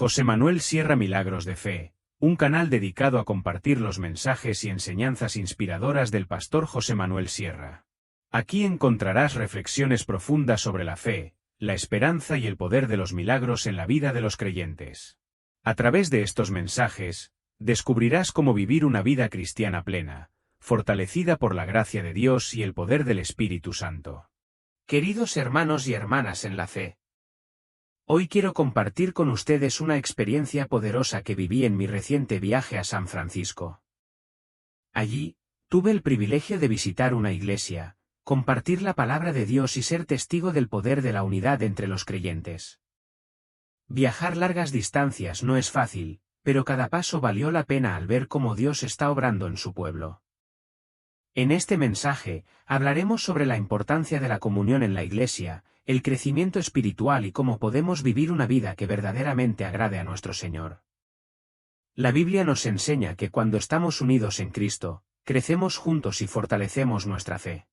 José Manuel Sierra Milagros de Fe, un canal dedicado a compartir los mensajes y enseñanzas inspiradoras del pastor José Manuel Sierra. Aquí encontrarás reflexiones profundas sobre la fe, la esperanza y el poder de los milagros en la vida de los creyentes. A través de estos mensajes, descubrirás cómo vivir una vida cristiana plena, fortalecida por la gracia de Dios y el poder del Espíritu Santo. Queridos hermanos y hermanas en la fe, hoy quiero compartir con ustedes una experiencia poderosa que viví en mi reciente viaje a San Francisco. Allí, tuve el privilegio de visitar una iglesia, compartir la palabra de Dios y ser testigo del poder de la unidad entre los creyentes. Viajar largas distancias no es fácil, pero cada paso valió la pena al ver cómo Dios está obrando en su pueblo. En este mensaje, hablaremos sobre la importancia de la comunión en la iglesia, el crecimiento espiritual y cómo podemos vivir una vida que verdaderamente agrade a nuestro Señor. La Biblia nos enseña que cuando estamos unidos en Cristo, crecemos juntos y fortalecemos nuestra fe.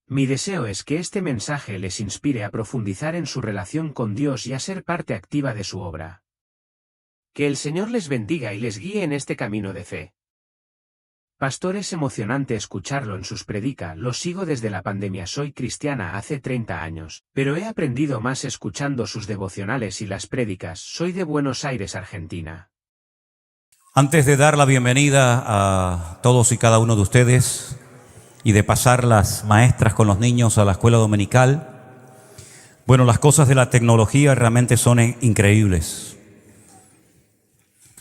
Mi deseo es que este mensaje les inspire a profundizar en su relación con Dios y a ser parte activa de su obra. Que el Señor les bendiga y les guíe en este camino de fe. Pastor, es emocionante escucharlo en sus prédicas. Lo sigo desde la pandemia. Soy cristiana hace 30 años, pero he aprendido más escuchando sus devocionales y las prédicas. Soy de Buenos Aires, Argentina. Antes de dar la bienvenida a todos y cada uno de ustedes y de pasar las maestras con los niños a la escuela dominical, bueno, las cosas de la tecnología realmente son increíbles.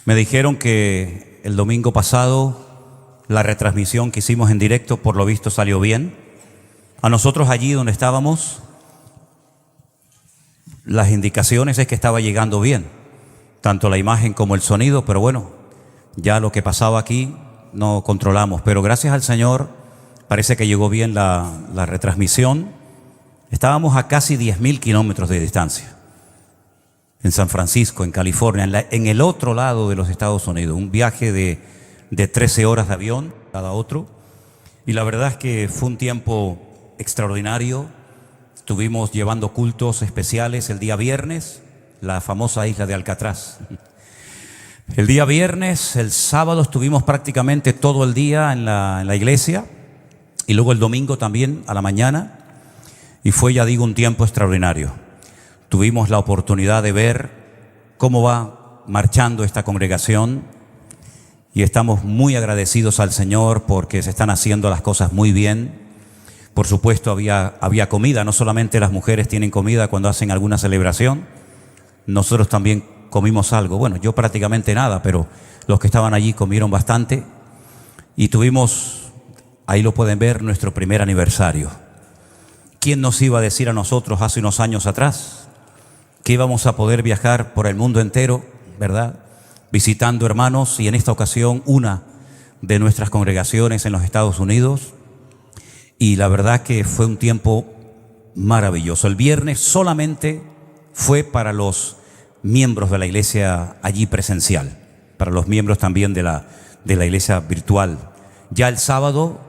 Me dijeron que el domingo pasado la retransmisión que hicimos en directo, por lo visto, salió bien. A nosotros allí donde estábamos, las indicaciones es que estaba llegando bien, tanto la imagen como el sonido, pero bueno, ya lo que pasaba aquí no controlamos. Pero gracias al Señor, parece que llegó bien la retransmisión. Estábamos a casi 10.000 kilómetros de distancia, en San Francisco, en California, en el otro lado de los Estados Unidos, un viaje de 13 horas de avión cada otro, y la verdad es que fue un tiempo extraordinario. Estuvimos llevando cultos especiales el día viernes, la famosa isla de Alcatraz. El día viernes, el sábado estuvimos prácticamente todo el día en la iglesia, y luego el domingo también a la mañana, y fue, ya digo, un tiempo extraordinario. Tuvimos la oportunidad de ver cómo va marchando esta congregación, y estamos muy agradecidos al Señor porque se están haciendo las cosas muy bien. Por supuesto, había comida. No solamente las mujeres tienen comida cuando hacen alguna celebración. Nosotros también comimos algo. Bueno, yo prácticamente nada, pero los que estaban allí comieron bastante. Y tuvimos, ahí lo pueden ver, nuestro primer aniversario. ¿Quién nos iba a decir a nosotros hace unos años atrás que íbamos a poder viajar por el mundo entero, verdad?, visitando hermanos, y en esta ocasión una de nuestras congregaciones en los Estados Unidos, y la verdad que fue un tiempo maravilloso. El viernes solamente fue para los miembros de la iglesia allí presencial, para los miembros también de la iglesia virtual. Ya el sábado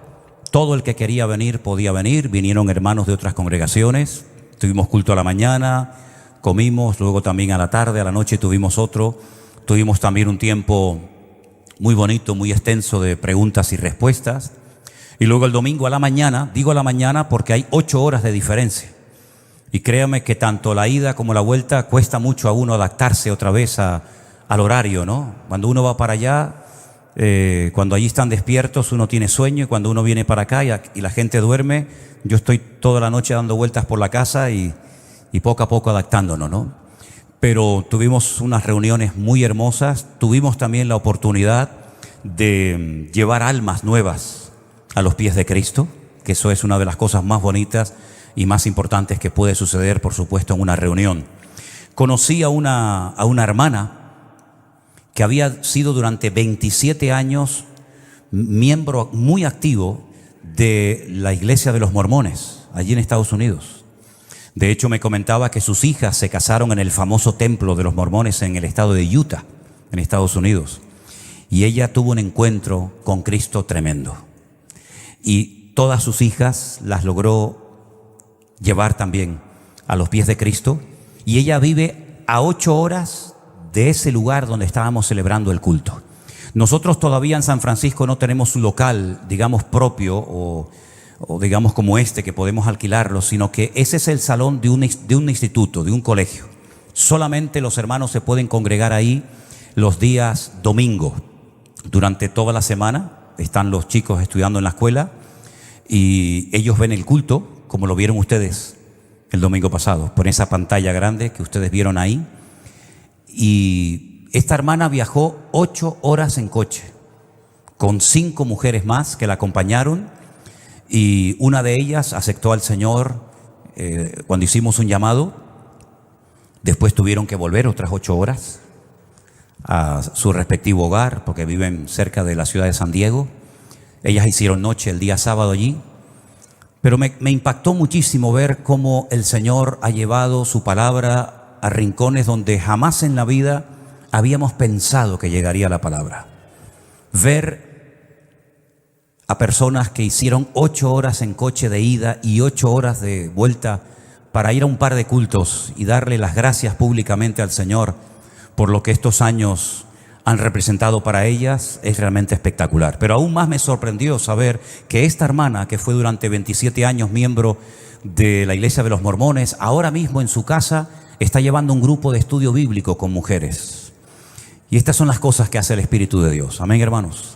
todo el que quería venir podía venir. Vinieron hermanos de otras congregaciones, tuvimos culto a la mañana, comimos, luego también a la tarde, a la noche tuvimos otro. Tuvimos también un tiempo muy bonito, muy extenso de preguntas y respuestas. Y luego el domingo a la mañana, digo a la mañana porque hay 8 horas de diferencia. Y créame que tanto la ida como la vuelta cuesta mucho a uno adaptarse otra vez al horario, ¿no? Cuando uno va para allá, cuando allí están despiertos, uno tiene sueño, y cuando uno viene para acá y la gente duerme, yo estoy toda la noche dando vueltas por la casa y poco a poco adaptándonos, ¿no? Pero tuvimos unas reuniones muy hermosas. Tuvimos también la oportunidad de llevar almas nuevas a los pies de Cristo, que eso es una de las cosas más bonitas y más importantes que puede suceder, por supuesto, en una reunión. Conocí a una hermana que había sido durante 27 años miembro muy activo de la iglesia de los mormones, allí en Estados Unidos. De hecho, me comentaba que sus hijas se casaron en el famoso templo de los mormones en el estado de Utah, en Estados Unidos. Y ella tuvo un encuentro con Cristo tremendo. Y todas sus hijas las logró llevar también a los pies de Cristo. Y ella vive a 8 horas de ese lugar donde estábamos celebrando el culto. Nosotros todavía en San Francisco no tenemos un local, digamos, propio o digamos como este que podemos alquilarlo, sino que ese es el salón de un instituto, de un colegio. Solamente los hermanos se pueden congregar ahí los días domingos. Durante toda la semana están los chicos estudiando en la escuela y ellos ven el culto, como lo vieron ustedes el domingo pasado, por esa pantalla grande que ustedes vieron ahí. Y esta hermana viajó 8 horas en coche, con 5 mujeres más que la acompañaron, y una de ellas aceptó al Señor cuando hicimos un llamado. Después tuvieron que volver otras 8 horas a su respectivo hogar, porque viven cerca de la ciudad de San Diego. Ellas hicieron noche el día sábado allí. Pero me impactó muchísimo ver cómo el Señor ha llevado su palabra a rincones donde jamás en la vida habíamos pensado que llegaría la palabra. Ver a personas que hicieron 8 horas en coche de ida y 8 horas de vuelta para ir a un par de cultos y darle las gracias públicamente al Señor por lo que estos años han representado para ellas, es realmente espectacular. Pero aún más me sorprendió saber que esta hermana, que fue durante 27 años miembro de la Iglesia de los Mormones, ahora mismo en su casa está llevando un grupo de estudio bíblico con mujeres. Y estas son las cosas que hace el Espíritu de Dios. Amén, hermanos.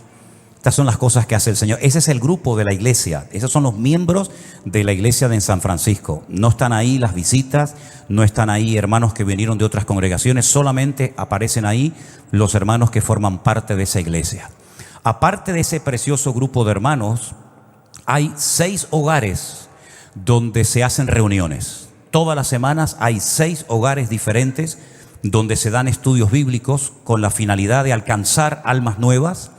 Estas son las cosas que hace el Señor. Ese es el grupo de la iglesia. Esos son los miembros de la iglesia de San Francisco. No están ahí las visitas, no están ahí hermanos que vinieron de otras congregaciones. Solamente aparecen ahí los hermanos que forman parte de esa iglesia. Aparte de ese precioso grupo de hermanos, hay 6 hogares donde se hacen reuniones. Todas las semanas hay 6 hogares diferentes donde se dan estudios bíblicos con la finalidad de alcanzar almas nuevas.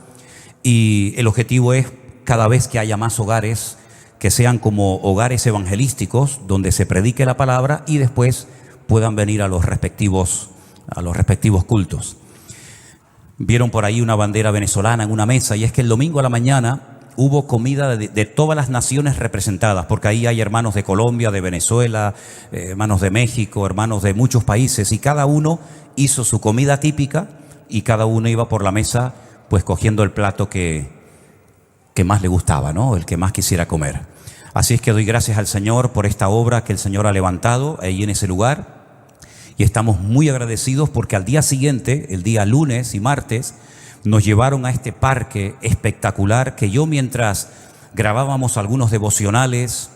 Y el objetivo es cada vez que haya más hogares que sean como hogares evangelísticos donde se predique la palabra y después puedan venir a los respectivos cultos. Vieron por ahí una bandera venezolana en una mesa, y es que el domingo a la mañana hubo comida de todas las naciones representadas, porque ahí hay hermanos de Colombia, de Venezuela, hermanos de México, hermanos de muchos países, y cada uno hizo su comida típica y cada uno iba por la mesa pues cogiendo el plato que más le gustaba, ¿no? El que más quisiera comer. Así es que doy gracias al Señor por esta obra que el Señor ha levantado ahí en ese lugar, y estamos muy agradecidos porque al día siguiente, el día lunes y martes, nos llevaron a este parque espectacular que yo, mientras grabábamos algunos devocionales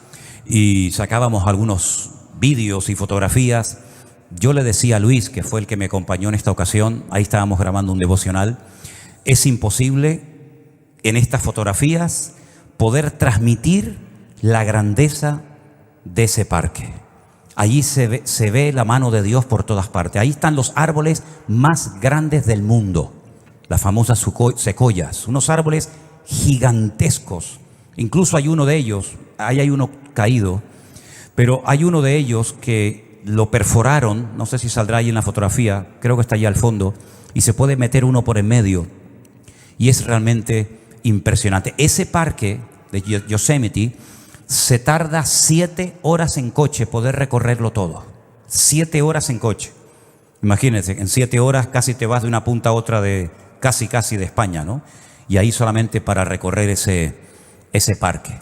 y sacábamos algunos vídeos y fotografías, yo le decía a Luis, que fue el que me acompañó en esta ocasión, ahí estábamos grabando un devocional, es imposible en estas fotografías poder transmitir la grandeza de ese parque. Allí se ve la mano de Dios por todas partes. Ahí están los árboles más grandes del mundo, las famosas secoyas, unos árboles gigantescos. Incluso hay uno de ellos, ahí hay uno caído, pero hay uno de ellos que lo perforaron, no sé si saldrá ahí en la fotografía, creo que está allá al fondo, y se puede meter uno por en medio. Y es realmente impresionante. Ese parque de Yosemite se tarda 7 horas en coche poder recorrerlo todo. 7 horas en coche. Imagínense, en 7 horas casi te vas de una punta a otra de casi de España, ¿no? Y ahí solamente para recorrer ese parque.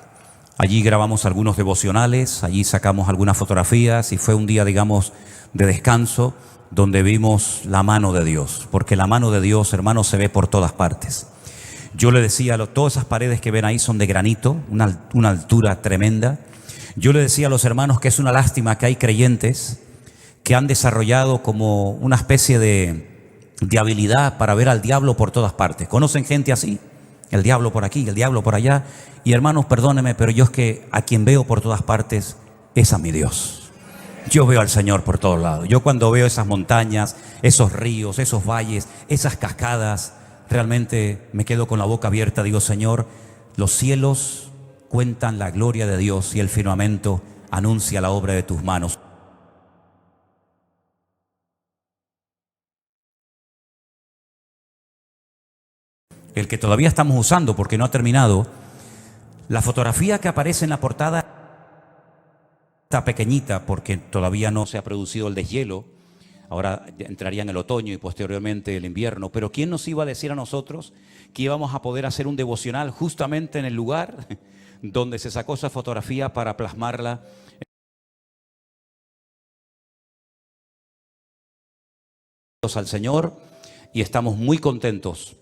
Allí grabamos algunos devocionales, allí sacamos algunas fotografías y fue un día, digamos, de descanso, donde vimos la mano de Dios, porque la mano de Dios, hermanos, se ve por todas partes. Yo le decía, todas esas paredes que ven ahí son de granito, una altura tremenda. Yo le decía a los hermanos que es una lástima que hay creyentes que han desarrollado como una especie de habilidad para ver al diablo por todas partes. ¿Conocen gente así? El diablo por aquí, el diablo por allá. Y hermanos, perdónenme, pero yo es que a quien veo por todas partes es a mi Dios. Yo veo al Señor por todos lados. Yo cuando veo esas montañas, esos ríos, esos valles, esas cascadas, realmente me quedo con la boca abierta. Digo, Señor, los cielos cuentan la gloria de Dios y el firmamento anuncia la obra de tus manos. El que todavía estamos usando porque no ha terminado, la fotografía que aparece en la portada está pequeñita porque todavía no se ha producido el deshielo. Ahora entraría en el otoño y posteriormente el invierno. Pero ¿quién nos iba a decir a nosotros que íbamos a poder hacer un devocional justamente en el lugar donde se sacó esa fotografía para plasmarla al Señor? Y estamos muy contentos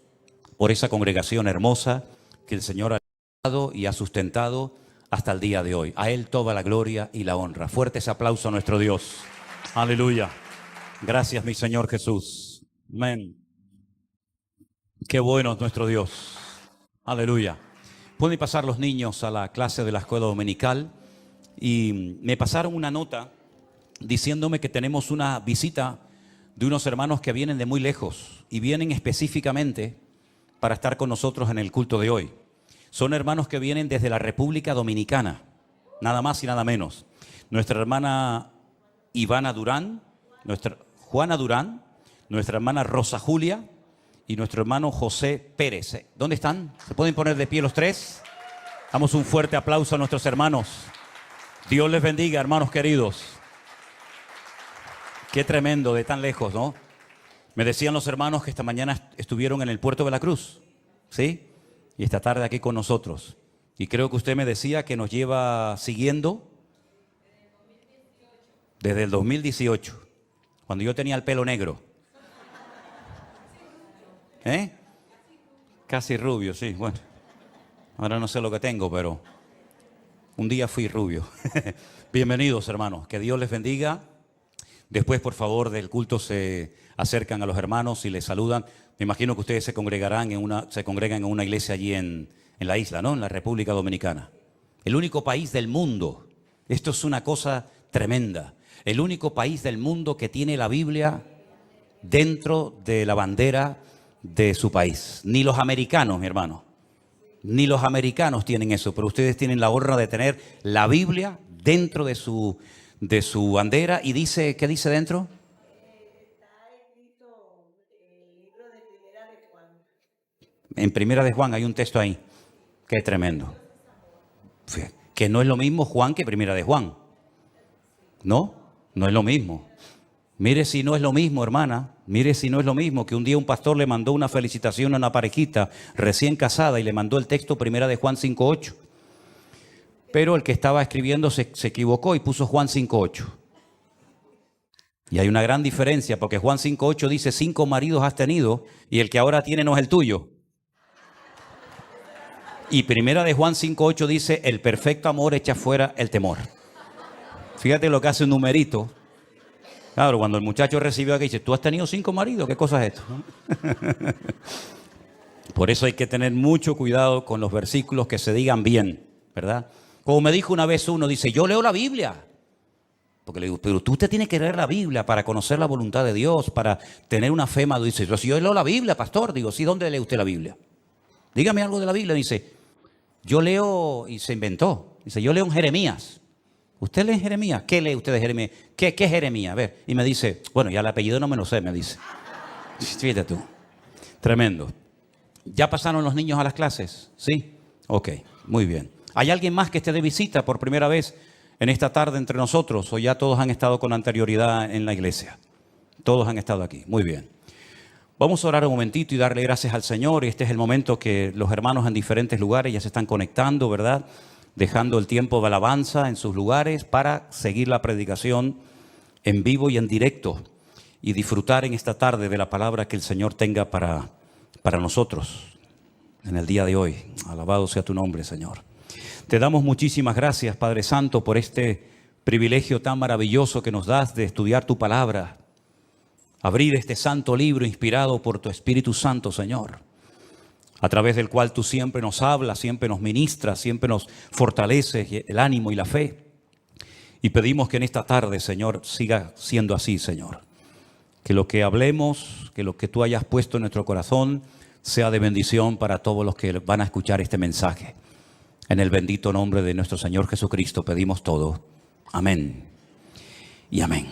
por esa congregación hermosa que el Señor ha dado y ha sustentado hasta el día de hoy. A Él toda la gloria y la honra. Fuerte ese aplauso a nuestro Dios. Aleluya. Gracias, mi Señor Jesús. Amén. Qué bueno es nuestro Dios. Aleluya. Pueden pasar los niños a la clase de la escuela dominical. Y me pasaron una nota diciéndome que tenemos una visita de unos hermanos que vienen de muy lejos y vienen específicamente para estar con nosotros en el culto de hoy. Son hermanos que vienen desde la República Dominicana, nada más y nada menos. Nuestra hermana Ivana Durán, nuestra Juana Durán, nuestra hermana Rosa Julia y nuestro hermano José Pérez. ¿Dónde están? ¿Se pueden poner de pie los tres? Damos un fuerte aplauso a nuestros hermanos. Dios les bendiga, hermanos queridos. Qué tremendo de tan lejos, ¿no? Me decían los hermanos que esta mañana estuvieron en el puerto de la Cruz, ¿sí? Y esta tarde aquí con nosotros. Y creo que usted me decía que nos lleva siguiendo desde el 2018, cuando yo tenía el pelo negro. Casi rubio, sí, bueno. Ahora no sé lo que tengo, pero un día fui rubio. Bienvenidos, hermanos. Que Dios les bendiga. Después, por favor, del culto se acercan a los hermanos y les saludan. Me imagino que ustedes se congregan en una iglesia allí en la isla, ¿no? En la República Dominicana. El único país del mundo. Esto es una cosa tremenda. El único país del mundo que tiene la Biblia dentro de la bandera de su país. Ni los americanos, mi hermano. Ni los americanos tienen eso, pero ustedes tienen la honra de tener la Biblia dentro de su bandera. Y dice, ¿qué dice dentro? Está escrito el libro de Primera de Juan. En Primera de Juan hay un texto ahí. Qué tremendo. Que no es lo mismo Juan que Primera de Juan. No, no es lo mismo. Mire si no es lo mismo, hermana. Mire si no es lo mismo que un día un pastor le mandó una felicitación a una parejita recién casada y le mandó el texto Primera de Juan 5:8. Pero el que estaba escribiendo se equivocó y puso Juan 5:8. Y hay una gran diferencia porque Juan 5:8 dice 5 maridos has tenido y el que ahora tiene no es el tuyo. Y Primera de Juan 5:8 dice el perfecto amor echa fuera el temor. Fíjate lo que hace un numerito. Claro, cuando el muchacho recibió aquí dice, ¿tú has tenido 5 maridos? ¿Qué cosa es esto? Por eso hay que tener mucho cuidado con los versículos que se digan bien, ¿verdad? Como me dijo una vez uno, dice, yo leo la Biblia. Porque le digo, pero tú usted tiene que leer la Biblia para conocer la voluntad de Dios, para tener una fe madura. Dice, si yo leo la Biblia, pastor. Digo, sí, ¿dónde lee usted la Biblia? Dígame algo de la Biblia. Dice, yo leo, y se inventó. Dice, yo leo en Jeremías. ¿Usted lee en Jeremías? ¿Qué lee usted de Jeremías? ¿Qué es Jeremías? A ver, y me dice, bueno, ya el apellido no me lo sé, me dice. Fíjate tú. Tremendo. ¿Ya pasaron los niños a las clases? ¿Sí? Ok, muy bien. ¿Hay alguien más que esté de visita por primera vez en esta tarde entre nosotros? ¿O ya todos han estado con anterioridad en la iglesia? Todos han estado aquí. Muy bien. Vamos a orar un momentito y darle gracias al Señor. Este es el momento que los hermanos en diferentes lugares ya se están conectando, ¿verdad? Dejando el tiempo de alabanza en sus lugares para seguir la predicación en vivo y en directo y disfrutar en esta tarde de la palabra que el Señor tenga para nosotros en el día de hoy. Alabado sea tu nombre, Señor. Te damos muchísimas gracias, Padre Santo, por este privilegio tan maravilloso que nos das de estudiar tu palabra, abrir este santo libro inspirado por tu Espíritu Santo, Señor, a través del cual tú siempre nos hablas, siempre nos ministras, siempre nos fortaleces el ánimo y la fe. Y pedimos que en esta tarde, Señor, siga siendo así, Señor. Que lo que hablemos, que lo que tú hayas puesto en nuestro corazón sea de bendición para todos los que van a escuchar este mensaje. En el bendito nombre de nuestro Señor Jesucristo pedimos todo. Amén y amén.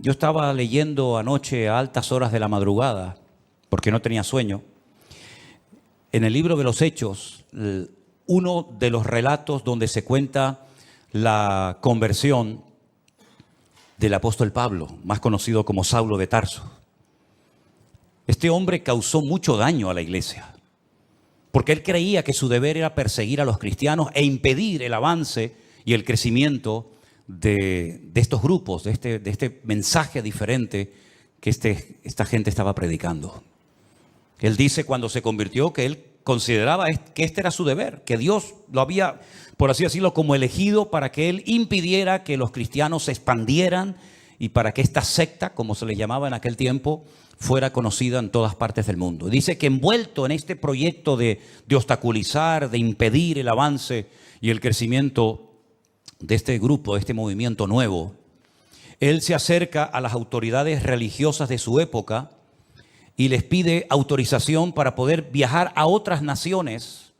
Yo estaba leyendo anoche a altas horas de la madrugada, porque no tenía sueño, en el libro de los Hechos, uno de los relatos donde se cuenta la conversión del apóstol Pablo, más conocido como Saulo de Tarso. Este hombre causó mucho daño a la iglesia, porque él creía que su deber era perseguir a los cristianos e impedir el avance y el crecimiento de estos grupos, de este mensaje diferente que esta gente estaba predicando. Él dice cuando se convirtió que él consideraba que este era su deber, que Dios lo había, por así decirlo, como elegido para que él impidiera que los cristianos se expandieran y para que esta secta, como se le llamaba en aquel tiempo, fuera conocida en todas partes del mundo. Dice que envuelto en este proyecto de obstaculizar, de impedir el avance y el crecimiento de este grupo, de este movimiento nuevo, él se acerca a las autoridades religiosas de su época y les pide autorización para poder viajar a otras naciones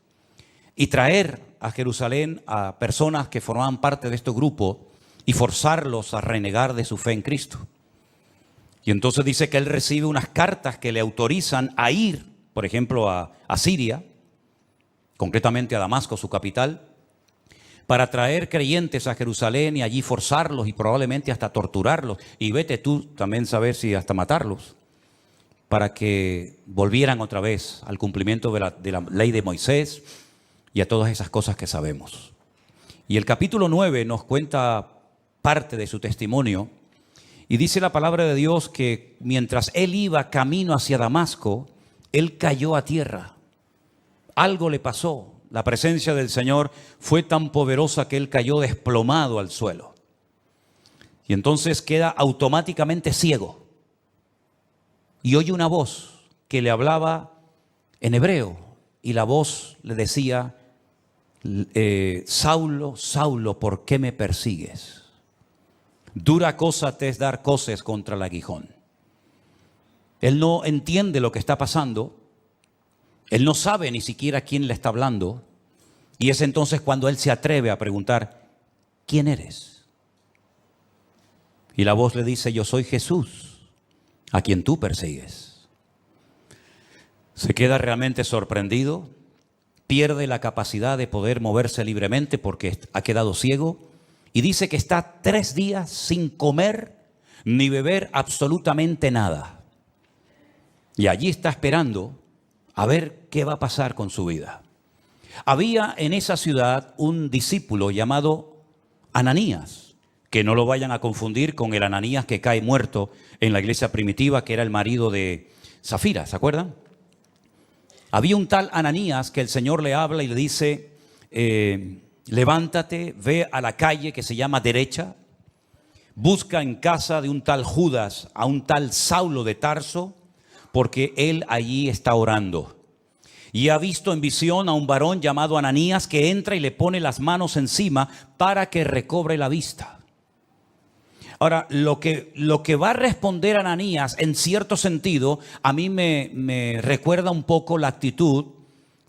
y traer a Jerusalén a personas que formaban parte de este grupo y forzarlos a renegar de su fe en Cristo. Y entonces dice que él recibe unas cartas que le autorizan a ir, por ejemplo, a Siria, concretamente a Damasco, su capital, para traer creyentes a Jerusalén y allí forzarlos y probablemente hasta torturarlos. Y vete tú también saber si hasta matarlos, para que volvieran otra vez al cumplimiento de la ley de Moisés y a todas esas cosas que sabemos. Y el capítulo 9 nos cuenta parte de su testimonio y dice la palabra de Dios que mientras él iba camino hacia Damasco, él cayó a tierra. Algo le pasó. La presencia del Señor fue tan poderosa que él cayó desplomado al suelo. Y entonces queda automáticamente ciego. Y oye una voz que le hablaba en hebreo. Y la voz le decía, Saulo, Saulo, ¿por qué me persigues? Dura cosa te es dar coces contra el aguijón. Él no entiende lo que está pasando. Él no sabe ni siquiera quién le está hablando. Y es entonces cuando él se atreve a preguntar, ¿quién eres? Y la voz le dice, yo soy Jesús, a quien tú persigues. Se queda realmente sorprendido, pierde la capacidad de poder moverse libremente porque ha quedado ciego y dice que está 3 días sin comer ni beber absolutamente nada. Y allí está esperando a ver qué va a pasar con su vida. Había en esa ciudad un discípulo llamado Ananías, que no lo vayan a confundir con el Ananías que cae muerto en la iglesia primitiva, que era el marido de Zafira, ¿se acuerdan? Había un tal Ananías que el Señor le habla y le dice, levántate, ve a la calle que se llama Derecha, busca en casa de un tal Judas a un tal Saulo de Tarso, porque él allí está orando. Y ha visto en visión a un varón llamado Ananías que entra y le pone las manos encima para que recobre la vista. Ahora, lo que va a responder Ananías, en cierto sentido, a mí me recuerda un poco la actitud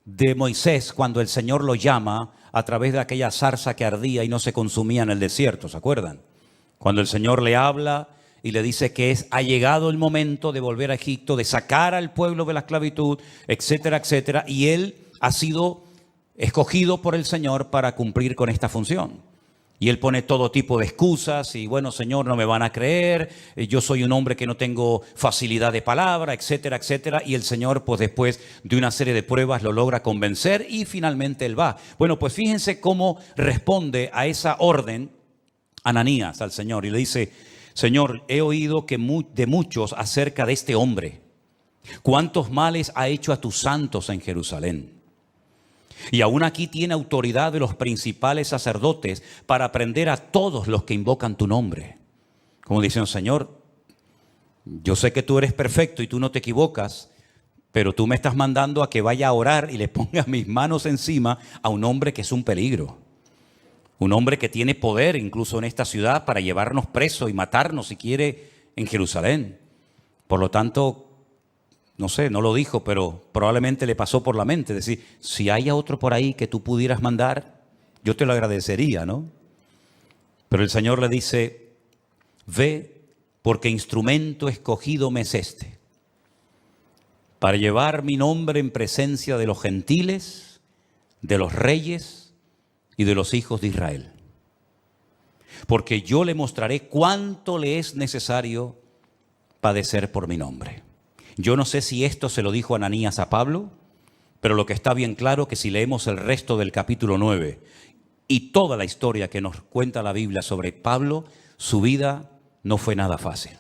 de Moisés cuando el Señor lo llama a través de aquella zarza que ardía y no se consumía en el desierto, ¿se acuerdan? Cuando el Señor le habla y le dice que ha llegado el momento de volver a Egipto, de sacar al pueblo de la esclavitud, etcétera, etcétera. Y él ha sido escogido por el Señor para cumplir con esta función. Y él pone todo tipo de excusas y bueno, Señor, no me van a creer, yo soy un hombre que no tengo facilidad de palabra, etcétera, etcétera. Y el Señor, pues después de una serie de pruebas, lo logra convencer y finalmente él va. Bueno, pues fíjense cómo responde a esa orden Ananías al Señor y le dice, Señor, he oído de muchos acerca de este hombre. ¿Cuántos males ha hecho a tus santos en Jerusalén? Y aún aquí tiene autoridad de los principales sacerdotes para prender a todos los que invocan tu nombre. Como dicen, Señor, yo sé que tú eres perfecto y tú no te equivocas, pero tú me estás mandando a que vaya a orar y le ponga mis manos encima a un hombre que es un peligro. Un hombre que tiene poder incluso en esta ciudad para llevarnos presos y matarnos si quiere en Jerusalén. Por lo tanto, no sé, no lo dijo, pero probablemente le pasó por la mente. Decir, si hay otro por ahí que tú pudieras mandar, yo te lo agradecería, ¿no? Pero el Señor le dice, ve, porque instrumento escogido me es este, para llevar mi nombre en presencia de los gentiles, de los reyes y de los hijos de Israel. porque yo le mostraré cuánto le es necesario padecer por mi nombre. Yo no sé si esto se lo dijo Ananías a Pablo, pero lo que está bien claro que si leemos el resto del capítulo 9 y toda la historia que nos cuenta la Biblia sobre Pablo, su vida no fue nada fácil,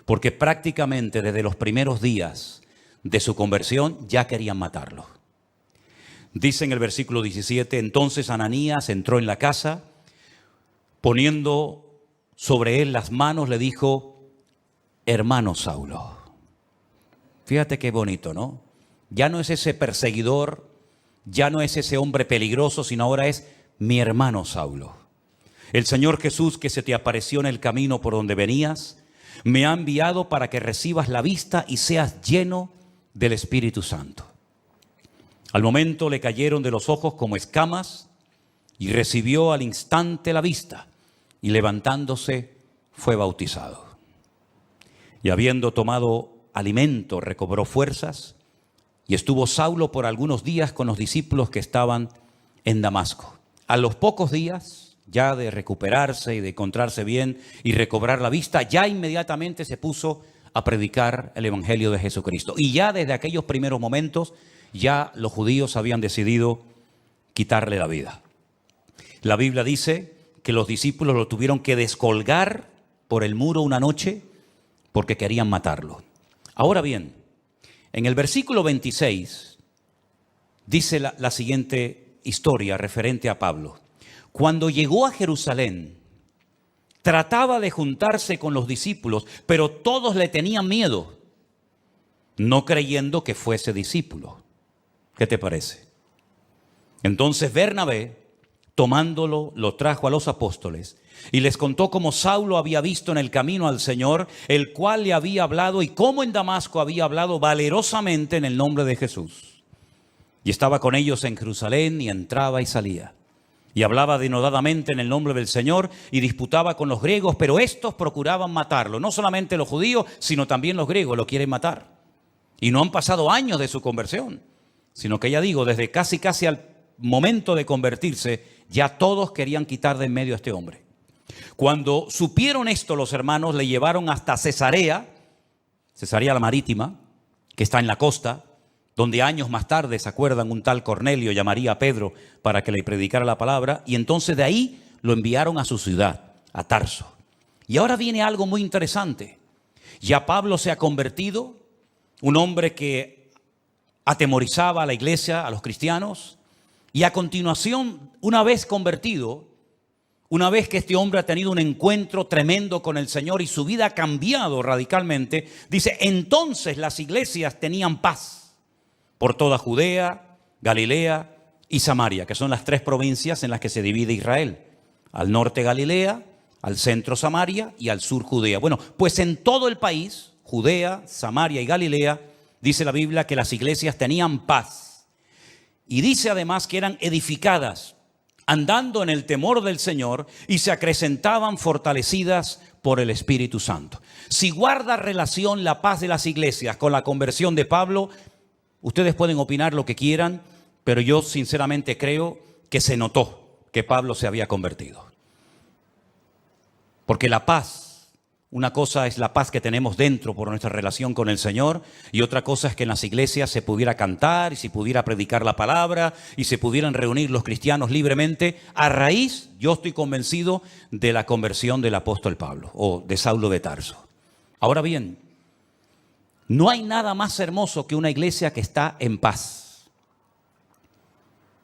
porque prácticamente desde los primeros días de su conversión ya querían matarlo. Dice en el versículo 17, entonces Ananías entró en la casa, poniendo sobre él las manos, le dijo, hermano Saulo. Fíjate qué bonito, ¿no? Ya no es ese perseguidor, ya no es ese hombre peligroso, sino ahora es mi hermano Saulo. El Señor Jesús que se te apareció en el camino por donde venías, me ha enviado para que recibas la vista y seas lleno del Espíritu Santo. Al momento le cayeron de los ojos como escamas y recibió al instante la vista y levantándose fue bautizado. Y habiendo tomado alimento recobró fuerzas y estuvo Saulo por algunos días con los discípulos que estaban en Damasco. A los pocos días ya de recuperarse y de encontrarse bien y recobrar la vista, ya inmediatamente se puso a predicar el Evangelio de Jesucristo. Y ya desde aquellos primeros momentos, ya los judíos habían decidido quitarle la vida. La Biblia dice que los discípulos lo tuvieron que descolgar por el muro una noche porque querían matarlo. Ahora bien, en el versículo 26 dice la siguiente historia referente a Pablo. Cuando llegó a Jerusalén, trataba de juntarse con los discípulos, pero todos le tenían miedo, no creyendo que fuese discípulo. ¿Qué te parece? Entonces Bernabé, tomándolo, lo trajo a los apóstoles y les contó cómo Saulo había visto en el camino al Señor, el cual le había hablado, y cómo en Damasco había hablado valerosamente en el nombre de Jesús. Y estaba con ellos en Jerusalén y entraba y salía. Y hablaba denodadamente en el nombre del Señor y disputaba con los griegos, pero estos procuraban matarlo. No solamente los judíos, sino también los griegos lo quieren matar. Y no han pasado años de su conversión, sino que ya digo, desde casi al momento de convertirse, ya todos querían quitar de en medio a este hombre. Cuando supieron esto, los hermanos le llevaron hasta Cesarea la Marítima, que está en la costa, donde años más tarde, ¿se acuerdan? Un tal Cornelio llamaría a Pedro para que le predicara la palabra, y entonces de ahí lo enviaron a su ciudad, a Tarso. Y ahora viene algo muy interesante. Ya Pablo se ha convertido, un hombre que atemorizaba a la iglesia, a los cristianos, y a continuación, una vez convertido, una vez que este hombre ha tenido un encuentro tremendo con el Señor y su vida ha cambiado radicalmente, dice, entonces las iglesias tenían paz por toda Judea, Galilea y Samaria, que son las tres provincias en las que se divide Israel. Al norte Galilea, al centro Samaria y al sur Judea. Bueno, pues en todo el país, Judea, Samaria y Galilea, dice la Biblia que las iglesias tenían paz. Y dice además que eran edificadas, andando en el temor del Señor, y se acrecentaban fortalecidas por el Espíritu Santo. Si guarda relación la paz de las iglesias con la conversión de Pablo, ustedes pueden opinar lo que quieran, pero yo sinceramente creo que se notó que Pablo se había convertido. Porque la paz, una cosa es la paz que tenemos dentro por nuestra relación con el Señor, y otra cosa es que en las iglesias se pudiera cantar y se pudiera predicar la palabra y se pudieran reunir los cristianos libremente a raíz, yo estoy convencido, de la conversión del apóstol Pablo o de Saulo de Tarso. Ahora bien, no hay nada más hermoso que una iglesia que está en paz.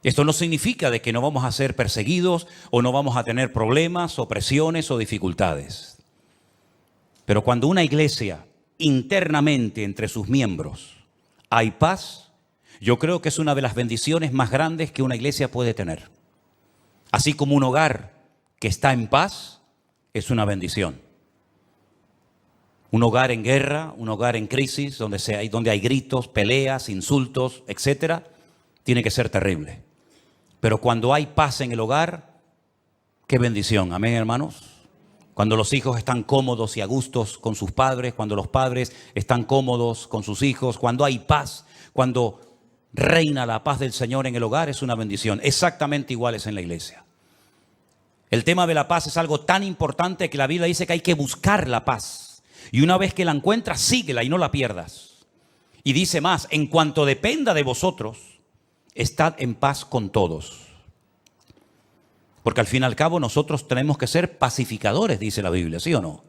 Esto no significa de que no vamos a ser perseguidos o no vamos a tener problemas, opresiones o dificultades. Pero cuando una iglesia internamente entre sus miembros hay paz, yo creo que es una de las bendiciones más grandes que una iglesia puede tener. Así como un hogar que está en paz es una bendición. Un hogar en guerra, un hogar en crisis, donde hay gritos, peleas, insultos, etcétera, tiene que ser terrible. Pero cuando hay paz en el hogar, qué bendición. Amén, hermanos. Cuando los hijos están cómodos y a gustos con sus padres, cuando los padres están cómodos con sus hijos, cuando hay paz, cuando reina la paz del Señor en el hogar, es una bendición. Exactamente igual es en la iglesia. El tema de la paz es algo tan importante que la Biblia dice que hay que buscar la paz. Y una vez que la encuentras, síguela y no la pierdas. Y dice más, en cuanto dependa de vosotros, estad en paz con todos. Porque al fin y al cabo nosotros tenemos que ser pacificadores, dice la Biblia, ¿sí o no?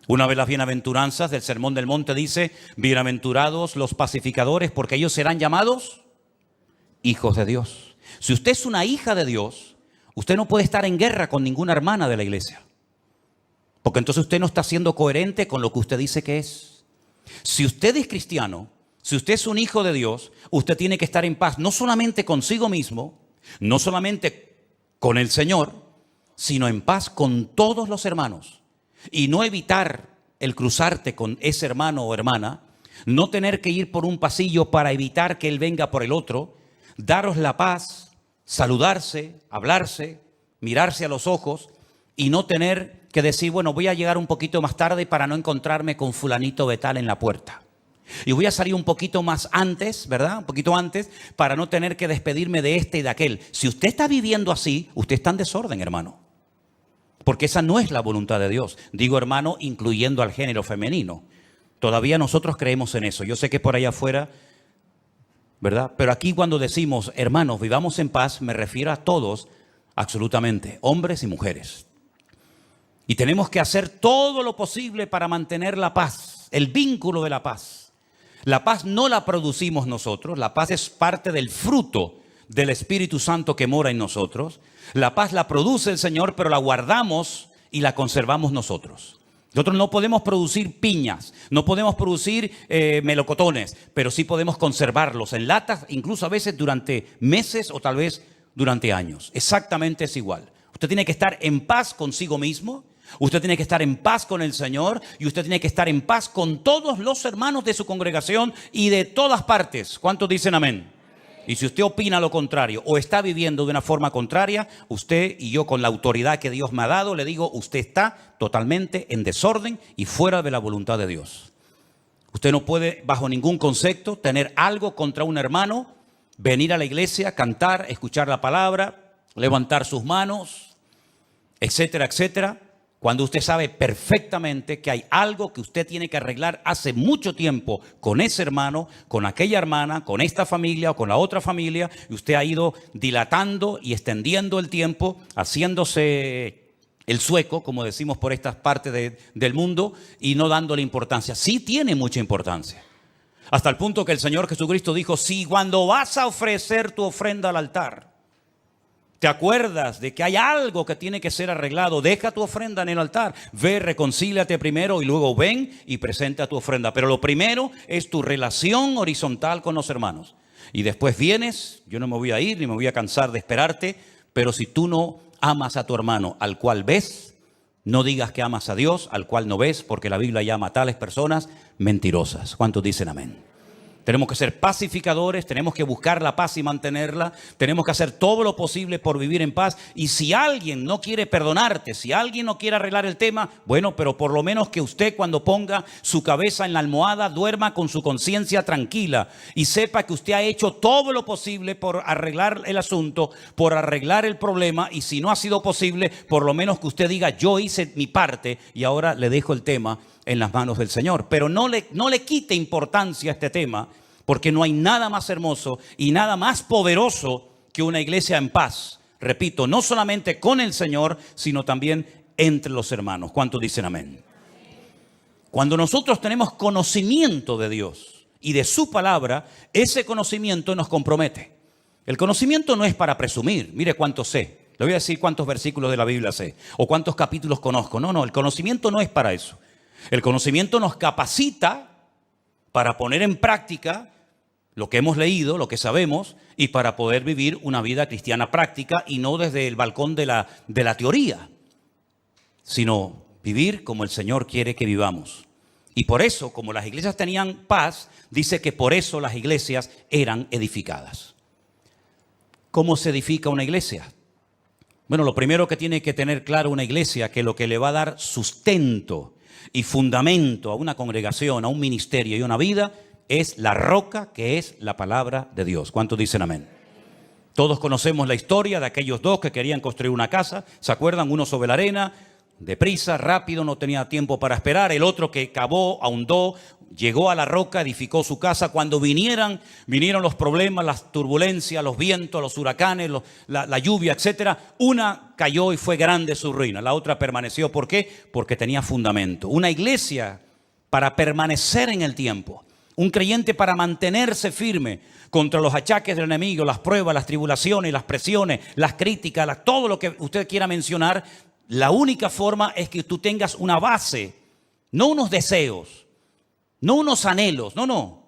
Una de las bienaventuranzas del Sermón del Monte dice, bienaventurados los pacificadores, porque ellos serán llamados hijos de Dios. Si usted es una hija de Dios, usted no puede estar en guerra con ninguna hermana de la iglesia. Porque entonces usted no está siendo coherente con lo que usted dice que es. Si usted es cristiano, si usted es un hijo de Dios, usted tiene que estar en paz, no solamente consigo mismo, no solamente con el Señor, sino en paz con todos los hermanos. Y no evitar el cruzarte con ese hermano o hermana, no tener que ir por un pasillo para evitar que él venga por el otro, daros la paz, saludarse, hablarse, mirarse a los ojos y no tener que decir, bueno, voy a llegar un poquito más tarde para no encontrarme con fulanito de tal en la puerta. Y voy a salir un poquito más antes, ¿verdad? Un poquito antes para no tener que despedirme de este y de aquel. Si usted está viviendo así, usted está en desorden, hermano. Porque esa no es la voluntad de Dios. Digo, hermano, incluyendo al género femenino. Todavía nosotros creemos en eso. Yo sé que por allá afuera, ¿verdad? Pero aquí cuando decimos, hermanos, vivamos en paz, me refiero a todos, absolutamente, hombres y mujeres. Y tenemos que hacer todo lo posible para mantener la paz, el vínculo de la paz. La paz no la producimos nosotros, la paz es parte del fruto del Espíritu Santo que mora en nosotros. La paz la produce el Señor, pero la guardamos y la conservamos nosotros. Nosotros no podemos producir piñas, no podemos producir melocotones, pero sí podemos conservarlos en latas, incluso a veces durante meses o tal vez durante años. Exactamente es igual. Usted tiene que estar en paz consigo mismo, usted tiene que estar en paz con el Señor y usted tiene que estar en paz con todos los hermanos de su congregación y de todas partes. ¿Cuántos dicen amén? Y si usted opina lo contrario o está viviendo de una forma contraria, usted y yo con la autoridad que Dios me ha dado, le digo, usted está totalmente en desorden y fuera de la voluntad de Dios. Usted no puede bajo ningún concepto tener algo contra un hermano, venir a la iglesia, cantar, escuchar la palabra, levantar sus manos, etcétera, etcétera. Cuando usted sabe perfectamente que hay algo que usted tiene que arreglar hace mucho tiempo con ese hermano, con aquella hermana, con esta familia o con la otra familia, y usted ha ido dilatando y extendiendo el tiempo, haciéndose el sueco, como decimos por estas partes del mundo, y no dándole importancia. Sí tiene mucha importancia. Hasta el punto que el Señor Jesucristo dijo, si cuando vas a ofrecer tu ofrenda al altar, te acuerdas de que hay algo que tiene que ser arreglado, deja tu ofrenda en el altar, ve, reconcíliate primero y luego ven y presenta tu ofrenda. Pero lo primero es tu relación horizontal con los hermanos. Y después vienes, yo no me voy a ir ni me voy a cansar de esperarte, pero si tú no amas a tu hermano al cual ves, no digas que amas a Dios al cual no ves, porque la Biblia llama a tales personas mentirosas. ¿Cuántos dicen amén? Tenemos que ser pacificadores, tenemos que buscar la paz y mantenerla, tenemos que hacer todo lo posible por vivir en paz. Y si alguien no quiere perdonarte, si alguien no quiere arreglar el tema, bueno, pero por lo menos que usted cuando ponga su cabeza en la almohada duerma con su conciencia tranquila y sepa que usted ha hecho todo lo posible por arreglar el asunto, por arreglar el problema, y si no ha sido posible, por lo menos que usted diga, yo hice mi parte y ahora le dejo el tema en las manos del Señor. Pero no le quite importancia a este tema, porque no hay nada más hermoso y nada más poderoso que una iglesia en paz. Repito, no solamente con el Señor, sino también entre los hermanos. ¿Cuántos dicen amén? Cuando nosotros tenemos conocimiento de Dios y de su palabra, ese conocimiento nos compromete. El conocimiento no es para presumir. Mire cuánto sé. Le voy a decir cuántos versículos de la Biblia sé o cuántos capítulos conozco. No, el conocimiento no es para eso. El conocimiento nos capacita para poner en práctica lo que hemos leído, lo que sabemos, y para poder vivir una vida cristiana práctica y no desde el balcón de la teoría, sino vivir como el Señor quiere que vivamos. Y por eso, como las iglesias tenían paz, dice que por eso las iglesias eran edificadas. ¿Cómo se edifica una iglesia? Bueno, lo primero que tiene que tener claro una iglesia, que lo que le va a dar sustento y fundamento a una congregación, a un ministerio y a una vida, es la roca que es la palabra de Dios. ¿Cuántos dicen amén? Todos conocemos la historia de aquellos dos que querían construir una casa. ¿Se acuerdan? Uno sobre la arena, deprisa, rápido, no tenía tiempo para esperar. El otro que cavó, ahondó, llegó a la roca, edificó su casa. Cuando vinieron los problemas, las turbulencias, los vientos, los huracanes, la lluvia, etcétera. Una cayó y fue grande su ruina. La otra permaneció. ¿Por qué? Porque tenía fundamento. Una iglesia para permanecer en el tiempo. Un creyente para mantenerse firme contra los achaques del enemigo, las pruebas, las tribulaciones, las presiones, las críticas, todo lo que usted quiera mencionar. La única forma es que tú tengas una base, no unos deseos, no unos anhelos, no.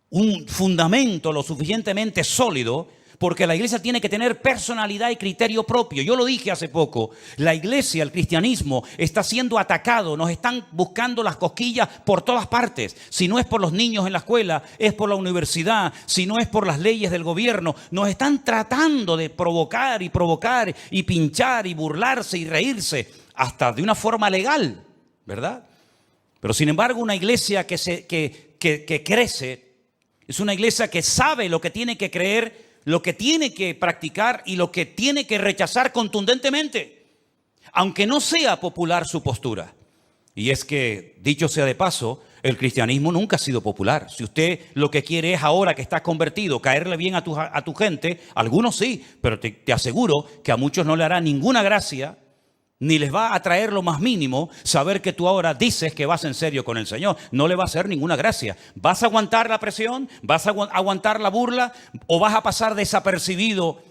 Un fundamento lo suficientemente sólido, porque la iglesia tiene que tener personalidad y criterio propio. Yo lo dije hace poco, la iglesia, el cristianismo está siendo atacado, nos están buscando las cosquillas por todas partes. Si no es por los niños en la escuela, es por la universidad, si no es por las leyes del gobierno, nos están tratando de provocar y pinchar y burlarse y reírse, hasta de una forma legal, ¿verdad? Pero sin embargo, una iglesia que crece es una iglesia que sabe lo que tiene que creer, lo que tiene que practicar y lo que tiene que rechazar contundentemente, aunque no sea popular su postura. Y es que, dicho sea de paso, el cristianismo nunca ha sido popular. Si usted lo que quiere es ahora que estás convertido, caerle bien a tu gente, algunos sí, pero te aseguro que a muchos no le hará ninguna gracia, ni les va a traer lo más mínimo saber que tú ahora dices que vas en serio con el Señor. No le va a hacer ninguna gracia. ¿Vas a aguantar la presión? ¿Vas a aguantar la burla? ¿O vas a pasar desapercibido?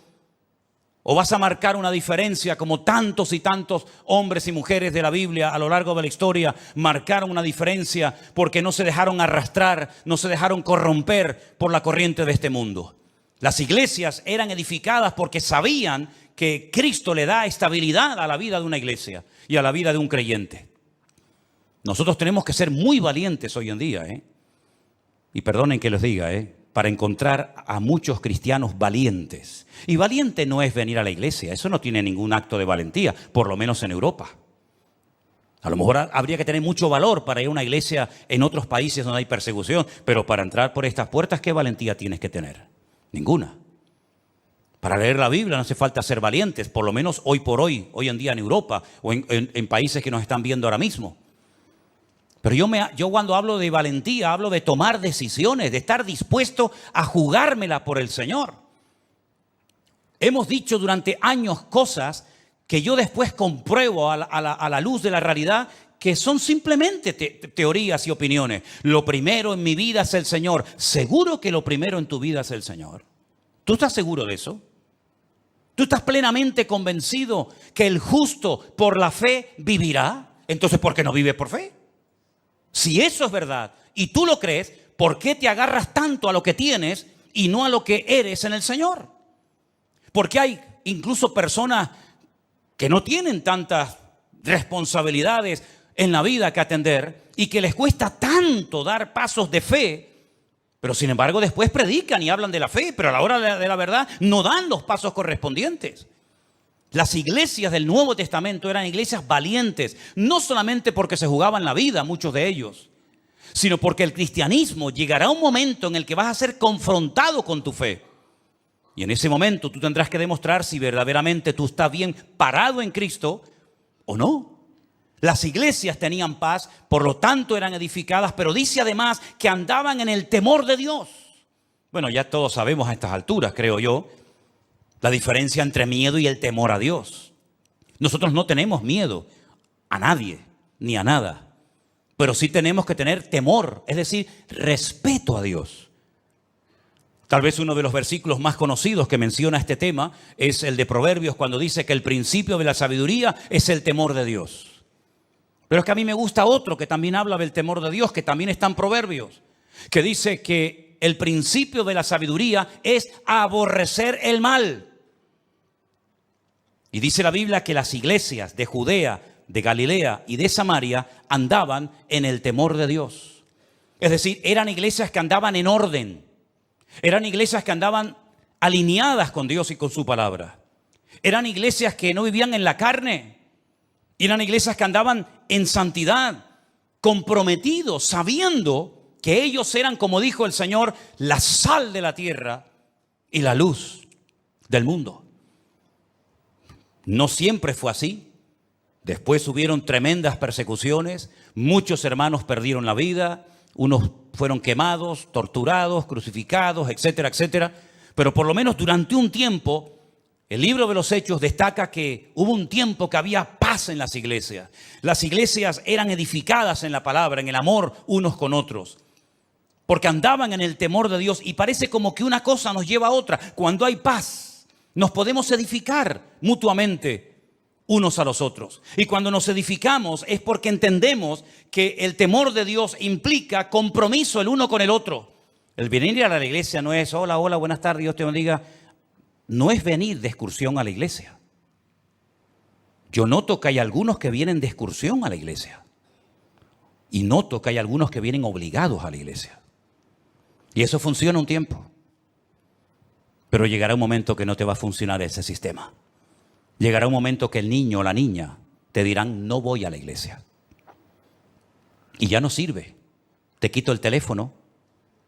¿O vas a marcar una diferencia como tantos y tantos hombres y mujeres de la Biblia a lo largo de la historia marcaron una diferencia porque no se dejaron arrastrar, no se dejaron corromper por la corriente de este mundo? Las iglesias eran edificadas porque sabían que Cristo le da estabilidad a la vida de una iglesia y a la vida de un creyente. Nosotros tenemos que ser muy valientes hoy en día, y perdonen que les diga, para encontrar a muchos cristianos valientes. Y valiente no es venir a la iglesia, eso no tiene ningún acto de valentía, por lo menos en Europa. A lo mejor habría que tener mucho valor para ir a una iglesia en otros países donde hay persecución, pero para entrar por estas puertas, ¿qué valentía tienes que tener? Ninguna. Para leer la Biblia no hace falta ser valientes, por lo menos hoy por hoy, hoy en día en Europa o en países que nos están viendo ahora mismo. Pero yo cuando hablo de valentía, hablo de tomar decisiones, de estar dispuesto a jugármela por el Señor. Hemos dicho durante años cosas que yo después compruebo a la luz de la realidad, que son simplemente teorías y opiniones. Lo primero en mi vida es el Señor. ¿Seguro que lo primero en tu vida es el Señor? ¿Tú estás seguro de eso? ¿Tú estás plenamente convencido que el justo por la fe vivirá? Entonces, ¿por qué no vive por fe? Si eso es verdad y tú lo crees, ¿por qué te agarras tanto a lo que tienes y no a lo que eres en el Señor? Porque hay incluso personas que no tienen tantas responsabilidades en la vida que atender y que les cuesta tanto dar pasos de fe, pero sin embargo después predican y hablan de la fe, pero a la hora de la verdad no dan los pasos correspondientes. Las iglesias del Nuevo Testamento eran iglesias valientes, no solamente porque se jugaban la vida, muchos de ellos, sino porque el cristianismo llegará un momento en el que vas a ser confrontado con tu fe. Y en ese momento tú tendrás que demostrar si verdaderamente tú estás bien parado en Cristo o no. Las iglesias tenían paz, por lo tanto eran edificadas, pero dice además que andaban en el temor de Dios. Bueno, ya todos sabemos a estas alturas, creo yo, la diferencia entre miedo y el temor a Dios. Nosotros no tenemos miedo a nadie, ni a nada, pero sí tenemos que tener temor, es decir, respeto a Dios. Tal vez uno de los versículos más conocidos que menciona este tema es el de Proverbios, cuando dice que el principio de la sabiduría es el temor de Dios. Pero es que a mí me gusta otro que también habla del temor de Dios, que también está en Proverbios, que dice que el principio de la sabiduría es aborrecer el mal. Y dice la Biblia que las iglesias de Judea, de Galilea y de Samaria andaban en el temor de Dios. Es decir, eran iglesias que andaban en orden. Eran iglesias que andaban alineadas con Dios y con su palabra. Eran iglesias que no vivían en la carne. Eran iglesias que andaban en santidad, comprometidos, sabiendo que ellos eran, como dijo el Señor, la sal de la tierra y la luz. del mundo. No siempre fue así. Después hubieron tremendas persecuciones, muchos hermanos perdieron la vida, unos fueron quemados, torturados, crucificados, etcétera, etcétera. Pero por lo menos durante un tiempo, el libro de los Hechos destaca que hubo un tiempo que había paz en las iglesias. Las iglesias eran edificadas en la palabra, en el amor unos con otros, porque andaban en el temor de Dios, y parece como que una cosa nos lleva a otra. Cuando hay paz, nos podemos edificar mutuamente unos a los otros. Y cuando nos edificamos es porque entendemos que el temor de Dios implica compromiso el uno con el otro. El venir a la iglesia no es hola, hola, buenas tardes, Dios te bendiga. No es venir de excursión a la iglesia. Yo noto que hay algunos que vienen de excursión a la iglesia. Y noto que hay algunos que vienen obligados a la iglesia. Y eso funciona un tiempo. Pero llegará un momento que no te va a funcionar ese sistema. Llegará un momento que el niño o la niña te dirán, no voy a la iglesia. Y ya no sirve. Te quito el teléfono,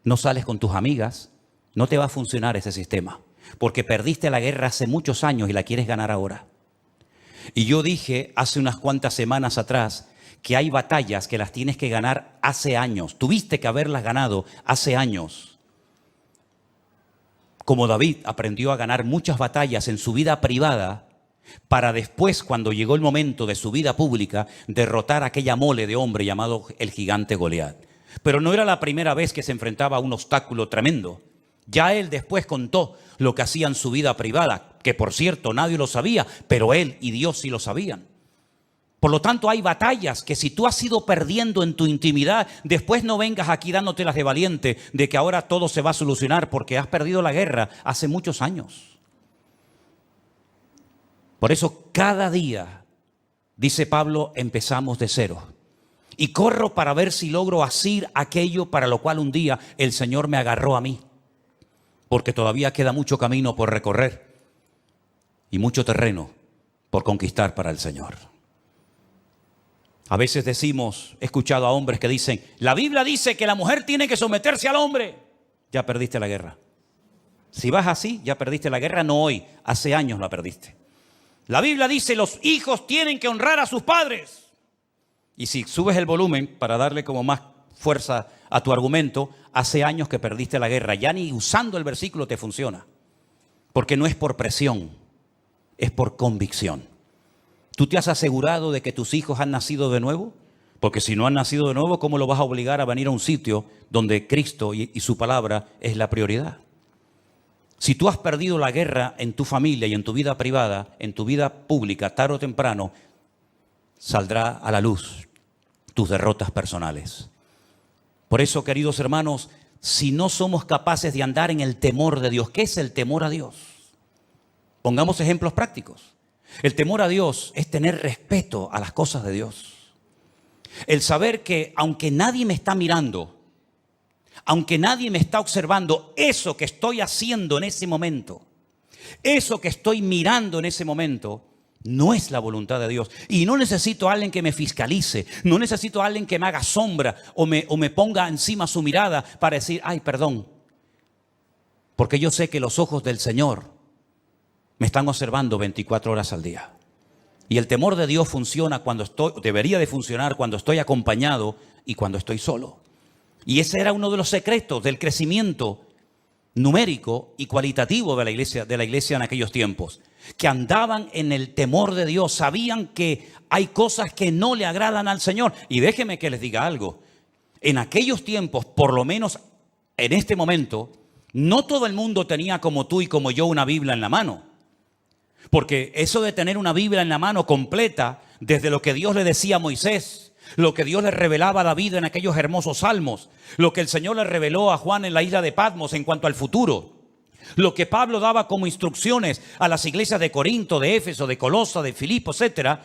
no sales con tus amigas, no te va a funcionar ese sistema. Porque perdiste la guerra hace muchos años y la quieres ganar ahora. Y yo dije hace unas cuantas semanas atrás que hay batallas que las tienes que ganar hace años. Tuviste que haberlas ganado hace años. Como David aprendió a ganar muchas batallas en su vida privada, para después, cuando llegó el momento de su vida pública, derrotar a aquella mole de hombre llamado el gigante Goliat. Pero no era la primera vez que se enfrentaba a un obstáculo tremendo. Ya él después contó lo que hacía en su vida privada, que por cierto nadie lo sabía, pero él y Dios sí lo sabían. Por lo tanto, hay batallas que si tú has ido perdiendo en tu intimidad, después no vengas aquí dándotelas de valiente de que ahora todo se va a solucionar porque has perdido la guerra hace muchos años. Por eso cada día, dice Pablo, empezamos de cero. Y corro para ver si logro hacer aquello para lo cual un día el Señor me agarró a mí. Porque todavía queda mucho camino por recorrer y mucho terreno por conquistar para el Señor. A veces decimos, he escuchado a hombres que dicen, la Biblia dice que la mujer tiene que someterse al hombre. Ya perdiste la guerra. Si vas así, ya perdiste la guerra, no hoy, hace años la perdiste. La Biblia dice, los hijos tienen que honrar a sus padres. Y si subes el volumen para darle como más fuerza a tu argumento, hace años que perdiste la guerra. Ya ni usando el versículo te funciona. Porque no es por presión, es por convicción. ¿Tú te has asegurado de que tus hijos han nacido de nuevo? Porque si no han nacido de nuevo, ¿cómo lo vas a obligar a venir a un sitio donde Cristo y su palabra es la prioridad? Si tú has perdido la guerra en tu familia y en tu vida privada, en tu vida pública, tarde o temprano, saldrá a la luz tus derrotas personales. Por eso, queridos hermanos, si no somos capaces de andar en el temor de Dios, ¿qué es el temor a Dios? Pongamos ejemplos prácticos. El temor a Dios es tener respeto a las cosas de Dios. El saber que aunque nadie me está mirando, aunque nadie me está observando, eso que estoy haciendo en ese momento, eso que estoy mirando en ese momento, no es la voluntad de Dios. Y no necesito a alguien que me fiscalice, no necesito a alguien que me haga sombra o me ponga encima su mirada para decir, ay, perdón. Porque yo sé que los ojos del Señor me están observando 24 horas al día. Y el temor de Dios funciona cuando debería de funcionar cuando estoy acompañado y cuando estoy solo. Y ese era uno de los secretos del crecimiento numérico y cualitativo de la iglesia en aquellos tiempos. Que andaban en el temor de Dios, sabían que hay cosas que no le agradan al Señor. Y déjenme que les diga algo. En aquellos tiempos, por lo menos en este momento, no todo el mundo tenía como tú y como yo una Biblia en la mano. Porque eso de tener una Biblia en la mano completa, desde lo que Dios le decía a Moisés, lo que Dios le revelaba a David en aquellos hermosos salmos, lo que el Señor le reveló a Juan en la isla de Patmos en cuanto al futuro, lo que Pablo daba como instrucciones a las iglesias de Corinto, de Éfeso, de Colosa, de Filipo, etcétera.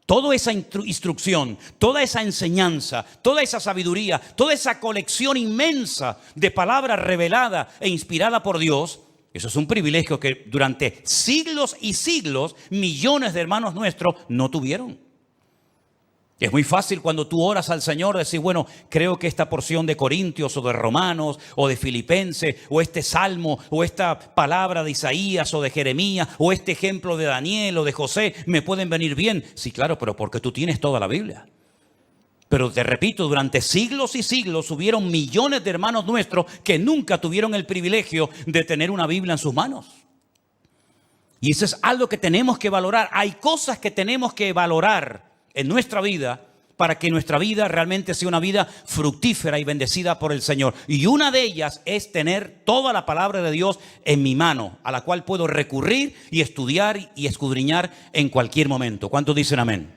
Toda esa instrucción, toda esa enseñanza, toda esa sabiduría, toda esa colección inmensa de palabras reveladas e inspirada por Dios, eso es un privilegio que durante siglos y siglos millones de hermanos nuestros no tuvieron. Es muy fácil cuando tú oras al Señor decir, bueno, creo que esta porción de Corintios o de Romanos o de Filipenses o este salmo o esta palabra de Isaías o de Jeremías o este ejemplo de Daniel o de José me pueden venir bien. Sí, claro, pero porque tú tienes toda la Biblia. Pero te repito, durante siglos y siglos hubieron millones de hermanos nuestros que nunca tuvieron el privilegio de tener una Biblia en sus manos. Y eso es algo que tenemos que valorar. Hay cosas que tenemos que valorar en nuestra vida para que nuestra vida realmente sea una vida fructífera y bendecida por el Señor. Y una de ellas es tener toda la palabra de Dios en mi mano, a la cual puedo recurrir y estudiar y escudriñar en cualquier momento. ¿Cuántos dicen amén?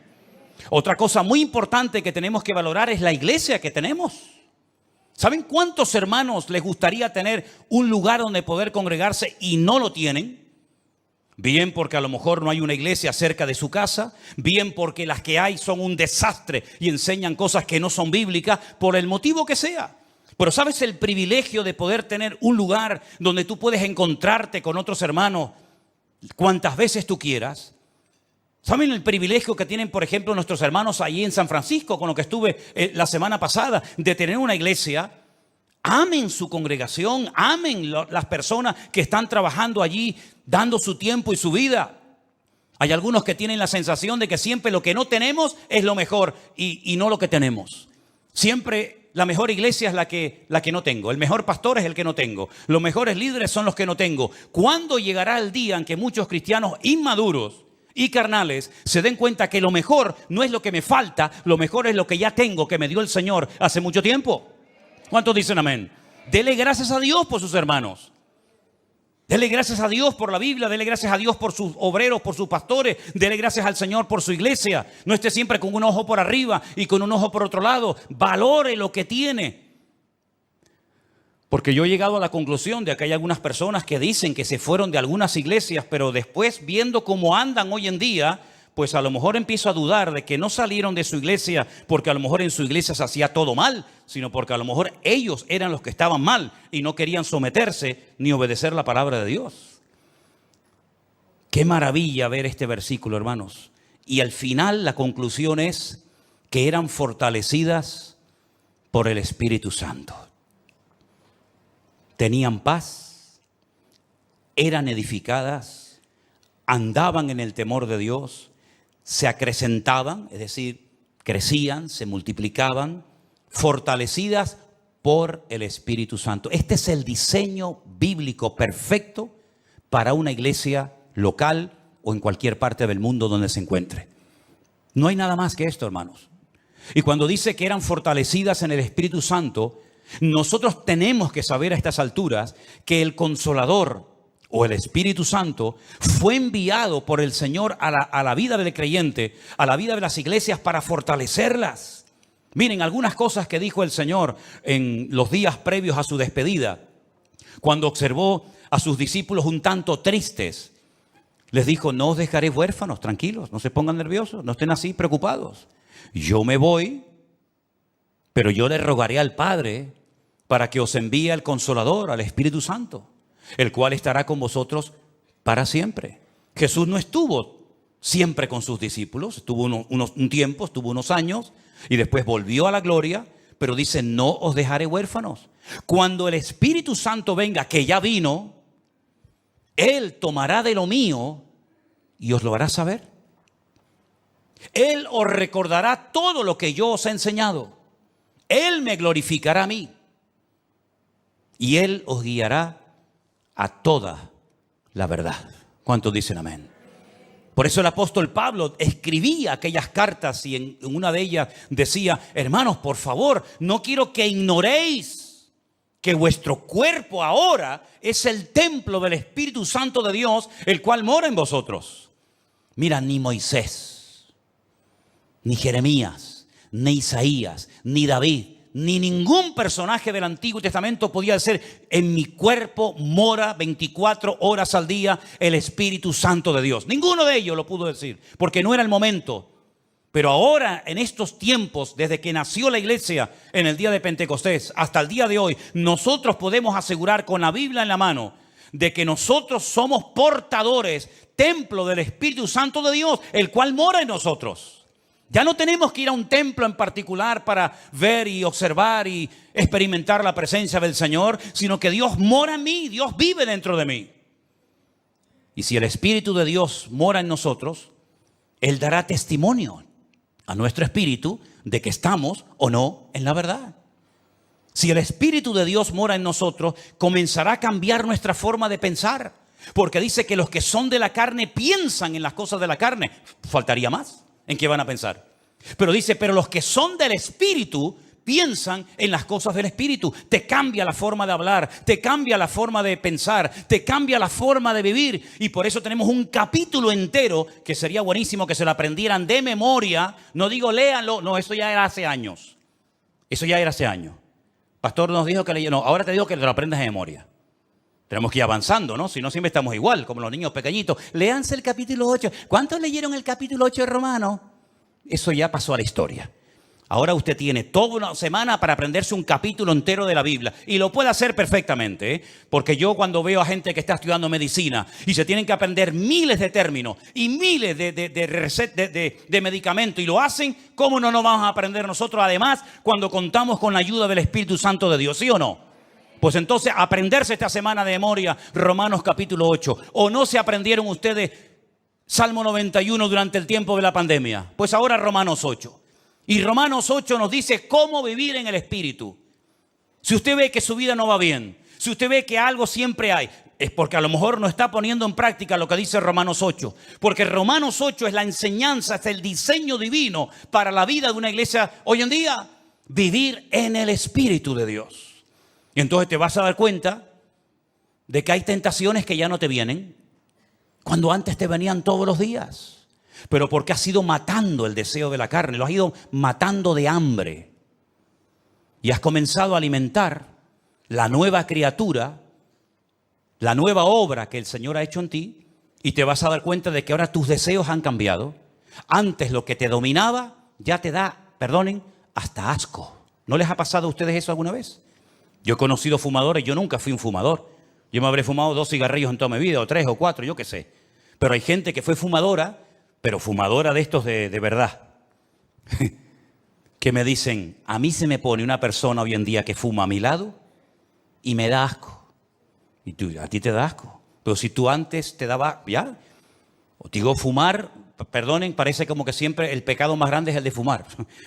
Otra cosa muy importante que tenemos que valorar es la iglesia que tenemos. ¿Saben cuántos hermanos les gustaría tener un lugar donde poder congregarse y no lo tienen? Bien porque a lo mejor no hay una iglesia cerca de su casa, bien porque las que hay son un desastre y enseñan cosas que no son bíblicas, por el motivo que sea. Pero ¿sabes el privilegio de poder tener un lugar donde tú puedes encontrarte con otros hermanos cuantas veces tú quieras? ¿Saben el privilegio que tienen, por ejemplo, nuestros hermanos allí en San Francisco, con lo que estuve la semana pasada, de tener una iglesia? Amen su congregación, amen las personas que están trabajando allí, dando su tiempo y su vida. Hay algunos que tienen la sensación de que siempre lo que no tenemos es lo mejor y no lo que tenemos. Siempre la mejor iglesia es la que no tengo. El mejor pastor es el que no tengo. Los mejores líderes son los que no tengo. ¿Cuándo llegará el día en que muchos cristianos inmaduros y carnales se den cuenta que lo mejor no es lo que me falta, lo mejor es lo que ya tengo, que me dio el Señor hace mucho tiempo? ¿Cuántos dicen amén? Dele gracias a Dios por sus hermanos. Dele gracias a Dios por la Biblia. Dele gracias a Dios por sus obreros, por sus pastores. Dele gracias al Señor por su iglesia. No esté siempre con un ojo por arriba y con un ojo por otro lado. Valore lo que tiene. Porque yo he llegado a la conclusión de que hay algunas personas que dicen que se fueron de algunas iglesias, pero después, viendo cómo andan hoy en día, pues a lo mejor empiezo a dudar de que no salieron de su iglesia porque a lo mejor en su iglesia se hacía todo mal, sino porque a lo mejor ellos eran los que estaban mal y no querían someterse ni obedecer la palabra de Dios. Qué maravilla ver este versículo, hermanos. Y al final la conclusión es que eran fortalecidas por el Espíritu Santo. Tenían paz, eran edificadas, andaban en el temor de Dios, se acrecentaban, es decir, crecían, se multiplicaban, fortalecidas por el Espíritu Santo. Este es el diseño bíblico perfecto para una iglesia local o en cualquier parte del mundo donde se encuentre. No hay nada más que esto, hermanos. Y cuando dice que eran fortalecidas en el Espíritu Santo, nosotros tenemos que saber a estas alturas que el Consolador o el Espíritu Santo fue enviado por el Señor a la vida del creyente, a la vida de las iglesias para fortalecerlas. Miren algunas cosas que dijo el Señor en los días previos a su despedida. Cuando observó a sus discípulos un tanto tristes, les dijo: no os dejaré huérfanos, tranquilos, no se pongan nerviosos, no estén así preocupados. Yo me voy, pero yo le rogaré al Padre para que os envíe al Consolador, al Espíritu Santo, el cual estará con vosotros para siempre. Jesús no estuvo siempre con sus discípulos, estuvo un tiempo, estuvo unos años y después volvió a la gloria, pero dice: no os dejaré huérfanos. Cuando el Espíritu Santo venga, que ya vino, Él tomará de lo mío y os lo hará saber. Él os recordará todo lo que yo os he enseñado. Él me glorificará a mí y Él os guiará a toda la verdad. ¿Cuántos dicen amén? Por eso el apóstol Pablo escribía aquellas cartas y en una de ellas decía: hermanos, por favor, no quiero que ignoréis que vuestro cuerpo ahora es el templo del Espíritu Santo de Dios, el cual mora en vosotros. Mira, ni Moisés, ni Jeremías, ni Isaías, ni David, ni ningún personaje del Antiguo Testamento podía decir: en mi cuerpo mora 24 horas al día el Espíritu Santo de Dios. Ninguno de ellos lo pudo decir, porque no era el momento. Pero ahora, en estos tiempos, desde que nació la iglesia en el día de Pentecostés hasta el día de hoy, nosotros podemos asegurar con la Biblia en la mano de que nosotros somos portadores, templo del Espíritu Santo de Dios, el cual mora en nosotros. Ya no tenemos que ir a un templo en particular para ver y observar y experimentar la presencia del Señor, sino que Dios mora en mí, Dios vive dentro de mí. Y si el Espíritu de Dios mora en nosotros, Él dará testimonio a nuestro espíritu de que estamos o no en la verdad. Si el Espíritu de Dios mora en nosotros, comenzará a cambiar nuestra forma de pensar. Porque dice que los que son de la carne piensan en las cosas de la carne. Faltaría más. ¿En qué van a pensar? Pero dice, pero los que son del Espíritu piensan en las cosas del Espíritu. Te cambia la forma de hablar, te cambia la forma de pensar, te cambia la forma de vivir. Y por eso tenemos un capítulo entero que sería buenísimo que se lo aprendieran de memoria. No digo léanlo, no, eso ya era hace años. Eso ya era hace años. Pastor nos dijo que no, ahora te digo que lo aprendas de memoria. Tenemos que ir avanzando, ¿no? Si no, siempre estamos igual, como los niños pequeñitos. Léanse el capítulo 8. ¿Cuántos leyeron el capítulo 8 de Romanos? Eso ya pasó a la historia. Ahora usted tiene toda una semana para aprenderse un capítulo entero de la Biblia. Y lo puede hacer perfectamente, ¿eh? Porque yo cuando veo a gente que está estudiando medicina y se tienen que aprender miles de términos y miles de medicamentos y lo hacen, ¿cómo no nos vamos a aprender nosotros? Además, cuando contamos con la ayuda del Espíritu Santo de Dios, ¿sí o no? Pues entonces aprenderse esta semana de memoria Romanos capítulo 8. ¿O no se aprendieron ustedes Salmo 91 durante el tiempo de la pandemia? Pues ahora Romanos 8. Y Romanos 8 nos dice cómo vivir en el Espíritu. Si usted ve que su vida no va bien, si usted ve que algo siempre hay, es porque a lo mejor no está poniendo en práctica lo que dice Romanos 8. Porque Romanos 8 es la enseñanza, es el diseño divino para la vida de una iglesia hoy en día. Vivir en el Espíritu de Dios. Y entonces te vas a dar cuenta de que hay tentaciones que ya no te vienen, cuando antes te venían todos los días. Pero porque has ido matando el deseo de la carne, lo has ido matando de hambre. Y has comenzado a alimentar la nueva criatura, la nueva obra que el Señor ha hecho en ti. Y te vas a dar cuenta de que ahora tus deseos han cambiado. Antes lo que te dominaba ya te da, perdonen, hasta asco. ¿No les ha pasado a ustedes eso alguna vez? Yo he conocido fumadores, yo nunca fui un fumador. Yo me habré fumado 2 cigarrillos en toda mi vida, o 3 o 4, yo qué sé. Pero hay gente que fue fumadora, pero fumadora de estos de verdad. Que me dicen, a mí se me pone una persona hoy en día que fuma a mi lado y me da asco. Y tú, a ti te da asco. Pero si tú antes te daba, ya. O digo fumar, perdonen, parece como que siempre el pecado más grande es el de fumar.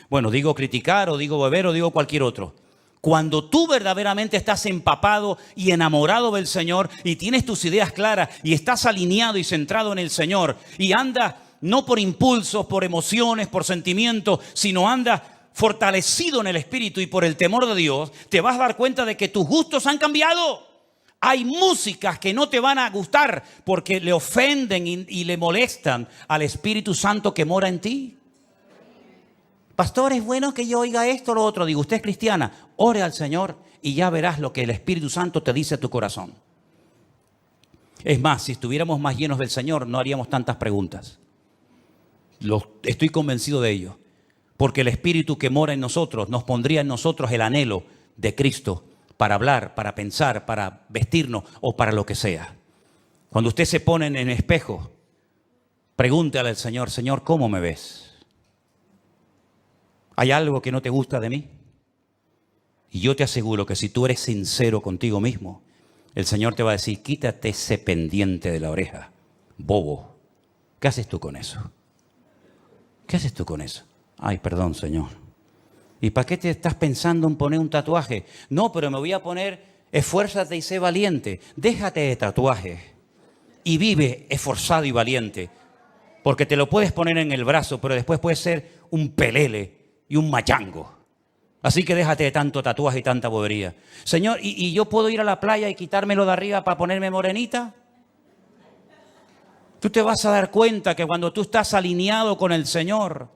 Bueno, digo criticar, o digo beber, o digo cualquier otro. Cuando tú verdaderamente estás empapado y enamorado del Señor y tienes tus ideas claras y estás alineado y centrado en el Señor y andas no por impulsos, por emociones, por sentimientos, sino andas fortalecido en el Espíritu y por el temor de Dios, te vas a dar cuenta de que tus gustos han cambiado. Hay músicas que no te van a gustar porque le ofenden y le molestan al Espíritu Santo que mora en ti. Pastor, es bueno que yo oiga esto o lo otro. Digo, usted es cristiana, ore al Señor y ya verás lo que el Espíritu Santo te dice a tu corazón. Es más, si estuviéramos más llenos del Señor, no haríamos tantas preguntas. Estoy convencido de ello. Porque el Espíritu que mora en nosotros nos pondría en nosotros el anhelo de Cristo para hablar, para pensar, para vestirnos o para lo que sea. Cuando usted se pone en el espejo, pregúntale al Señor, Señor, ¿cómo me ves? ¿Hay algo que no te gusta de mí? Y yo te aseguro que si tú eres sincero contigo mismo, el Señor te va a decir, quítate ese pendiente de la oreja, bobo. ¿Qué haces tú con eso? ¿Qué haces tú con eso? Ay, perdón, Señor. ¿Y para qué te estás pensando en poner un tatuaje? No, pero me voy a poner, esfuérzate y sé valiente. Déjate de tatuaje y vive esforzado y valiente. Porque te lo puedes poner en el brazo, pero después puedes ser un pelele y un machango. Así que déjate de tanto tatuaje y tanta bobería. Señor, ¿y yo puedo ir a la playa y quitármelo de arriba para ponerme morenita? Tú te vas a dar cuenta que cuando tú estás alineado con el Señor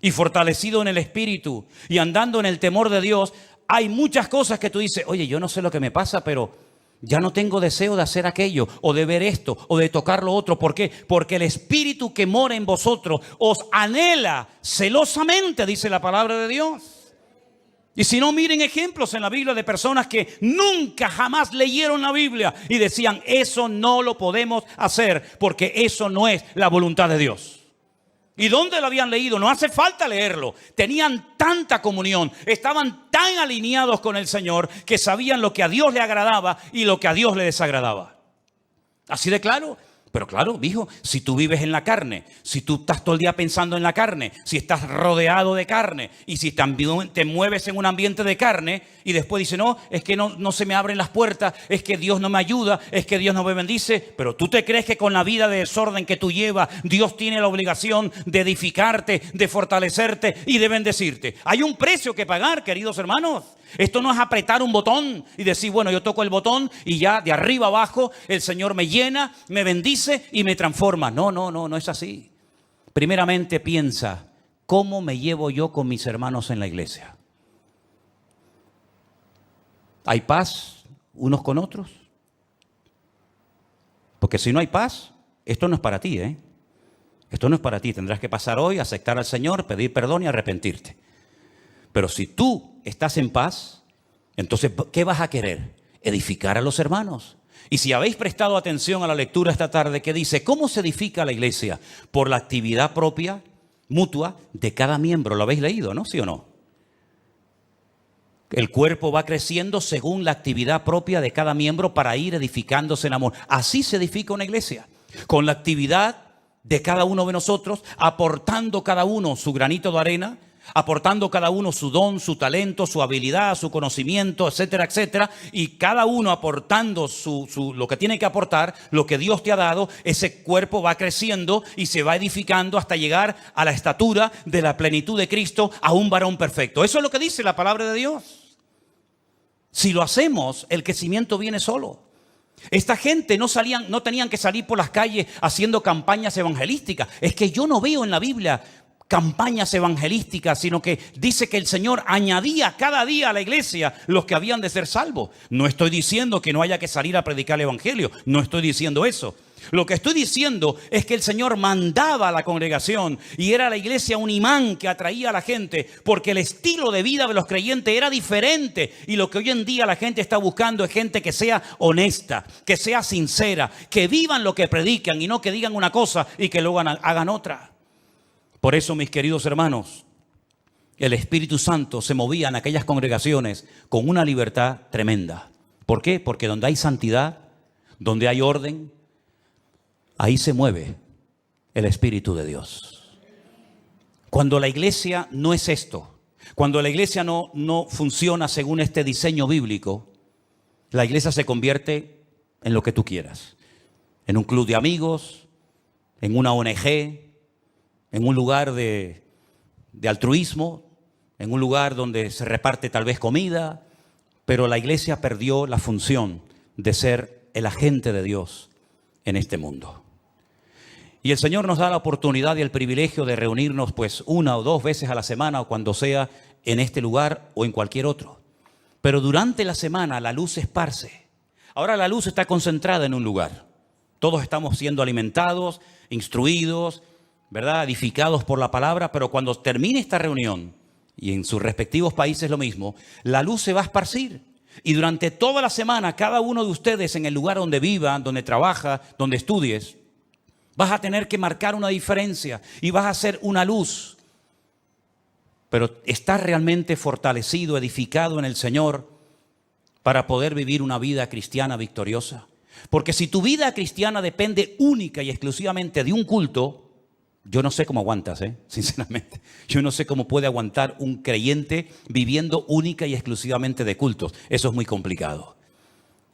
y fortalecido en el Espíritu y andando en el temor de Dios, hay muchas cosas que tú dices, oye, yo no sé lo que me pasa, pero ya no tengo deseo de hacer aquello, o de ver esto, o de tocar lo otro. ¿Por qué? Porque el Espíritu que mora en vosotros os anhela celosamente, dice la palabra de Dios. Y si no, miren ejemplos en la Biblia de personas que nunca jamás leyeron la Biblia y decían, eso no lo podemos hacer porque eso no es la voluntad de Dios. ¿Y dónde lo habían leído? No hace falta leerlo. Tenían tanta comunión, estaban tan alineados con el Señor que sabían lo que a Dios le agradaba y lo que a Dios le desagradaba. Así de claro. Pero claro, hijo, si tú vives en la carne, si tú estás todo el día pensando en la carne, si estás rodeado de carne y si también te mueves en un ambiente de carne y después dices, no, es que no se me abren las puertas, es que Dios no me ayuda, es que Dios no me bendice, pero tú te crees que con la vida de desorden que tú llevas, Dios tiene la obligación de edificarte, de fortalecerte y de bendecirte. Hay un precio que pagar, queridos hermanos. Esto no es apretar un botón y decir, bueno, yo toco el botón y ya de arriba abajo el Señor me llena, me bendice y me transforma. No es así. Primeramente piensa, ¿cómo me llevo yo con mis hermanos en la iglesia? ¿Hay paz unos con otros? Porque si no hay paz, esto no es para ti, ¿eh? Esto no es para ti. Tendrás que pasar hoy, aceptar al Señor, pedir perdón y arrepentirte. Pero si tú estás en paz, entonces, ¿qué vas a querer? Edificar a los hermanos. Y si habéis prestado atención a la lectura esta tarde que dice, ¿cómo se edifica la iglesia? Por la actividad propia, mutua, de cada miembro. ¿Lo habéis leído, no? ¿Sí o no? El cuerpo va creciendo según la actividad propia de cada miembro para ir edificándose en amor. Así se edifica una iglesia. Con la actividad de cada uno de nosotros, aportando cada uno su granito de arena, aportando cada uno su don, su talento, su habilidad, su conocimiento, etcétera, etcétera, y cada uno aportando lo que tiene que aportar, lo que Dios te ha dado. Ese cuerpo va creciendo y se va edificando hasta llegar a la estatura de la plenitud de Cristo, a un varón perfecto. Eso es lo que dice la palabra de Dios. Si lo hacemos, el crecimiento viene solo. Esta gente no tenían que salir por las calles haciendo campañas evangelísticas. Es que yo no veo en la Biblia campañas evangelísticas, sino que dice que el Señor añadía cada día a la iglesia los que habían de ser salvos. No estoy diciendo que no haya que salir a predicar el evangelio, no estoy diciendo eso. Lo que estoy diciendo es que el Señor mandaba a la congregación y era la iglesia un imán que atraía a la gente, porque el estilo de vida de los creyentes era diferente, y lo que hoy en día la gente está buscando es gente que sea honesta, que sea sincera, que vivan lo que predican y no que digan una cosa y que luego hagan otra. Por eso, mis queridos hermanos, el Espíritu Santo se movía en aquellas congregaciones con una libertad tremenda. ¿Por qué? Porque donde hay santidad, donde hay orden, ahí se mueve el Espíritu de Dios. Cuando la iglesia no es esto, cuando la iglesia no funciona según este diseño bíblico, la iglesia se convierte en lo que tú quieras. En un club de amigos, en una ONG, en un lugar de altruismo, en un lugar donde se reparte tal vez comida, pero la iglesia perdió la función de ser el agente de Dios en este mundo. Y el Señor nos da la oportunidad y el privilegio de reunirnos pues 1 o 2 veces a la semana o cuando sea en este lugar o en cualquier otro. Pero durante la semana la luz se esparce. Ahora la luz está concentrada en un lugar. Todos estamos siendo alimentados, instruidos, ¿verdad?, edificados por la palabra, pero cuando termine esta reunión, y en sus respectivos países lo mismo, la luz se va a esparcir. Y durante toda la semana, cada uno de ustedes en el lugar donde viva, donde trabaja, donde estudies, vas a tener que marcar una diferencia y vas a ser una luz. Pero estás realmente fortalecido, edificado en el Señor para poder vivir una vida cristiana victoriosa. Porque si tu vida cristiana depende única y exclusivamente de un culto, yo no sé cómo aguantas, sinceramente. Yo no sé cómo puede aguantar un creyente viviendo única y exclusivamente de cultos. Eso es muy complicado.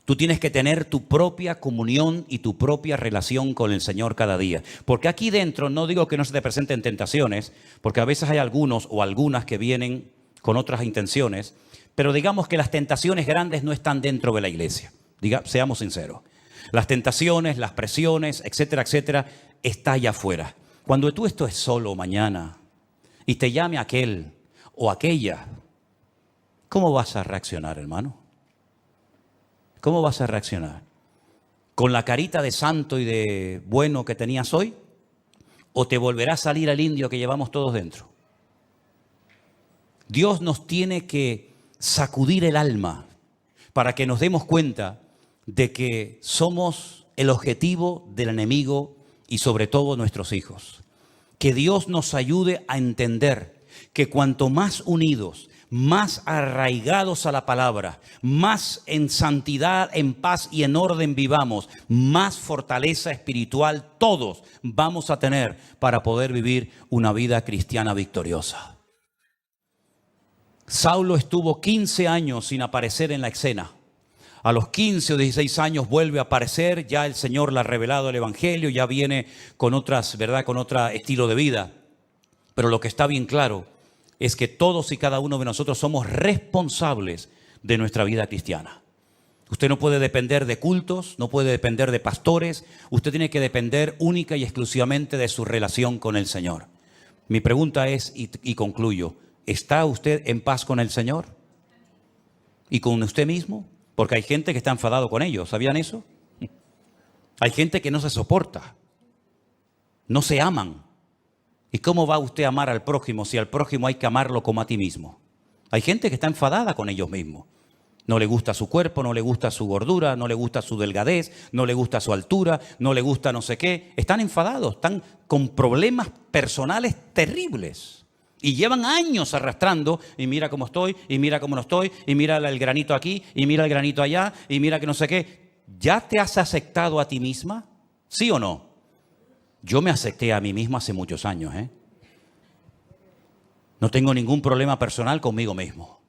Tú tienes que tener tu propia comunión y tu propia relación con el Señor cada día. Porque aquí dentro, no digo que no se te presenten tentaciones, porque a veces hay algunos o algunas que vienen con otras intenciones, pero digamos que las tentaciones grandes no están dentro de la iglesia. Seamos sinceros. Las tentaciones, las presiones, etcétera, etcétera, está allá afuera. Cuando tú estés solo mañana y te llame aquel o aquella, ¿cómo vas a reaccionar, hermano? ¿Cómo vas a reaccionar? ¿Con la carita de santo y de bueno que tenías hoy? ¿O te volverá a salir el indio que llevamos todos dentro? Dios nos tiene que sacudir el alma para que nos demos cuenta de que somos el objetivo del enemigo y sobre todo nuestros hijos. Que Dios nos ayude a entender que cuanto más unidos, más arraigados a la palabra, más en santidad, en paz y en orden vivamos, más fortaleza espiritual todos vamos a tener para poder vivir una vida cristiana victoriosa. Saulo estuvo 15 años sin aparecer en la escena. A los 15 o 16 años vuelve a aparecer, ya el Señor le ha revelado el Evangelio, ya viene con otras, ¿verdad?, con otro estilo de vida. Pero lo que está bien claro es que todos y cada uno de nosotros somos responsables de nuestra vida cristiana. Usted no puede depender de cultos, no puede depender de pastores, usted tiene que depender única y exclusivamente de su relación con el Señor. Mi pregunta es, y concluyo, ¿está usted en paz con el Señor? ¿Y con usted mismo? Porque hay gente que está enfadado con ellos, ¿sabían eso? Hay gente que no se soporta, no se aman. ¿Y cómo va usted a amar al prójimo si al prójimo hay que amarlo como a ti mismo? Hay gente que está enfadada con ellos mismos. No le gusta su cuerpo, no le gusta su gordura, no le gusta su delgadez, no le gusta su altura, no le gusta no sé qué. Están enfadados, están con problemas personales terribles. Y llevan años arrastrando, y mira cómo estoy, y mira cómo no estoy, y mira el granito aquí, y mira el granito allá, y mira que no sé qué. ¿Ya te has aceptado a ti misma? ¿Sí o no? Yo me acepté a mí mismo hace muchos años, ¿eh? No tengo ningún problema personal conmigo mismo.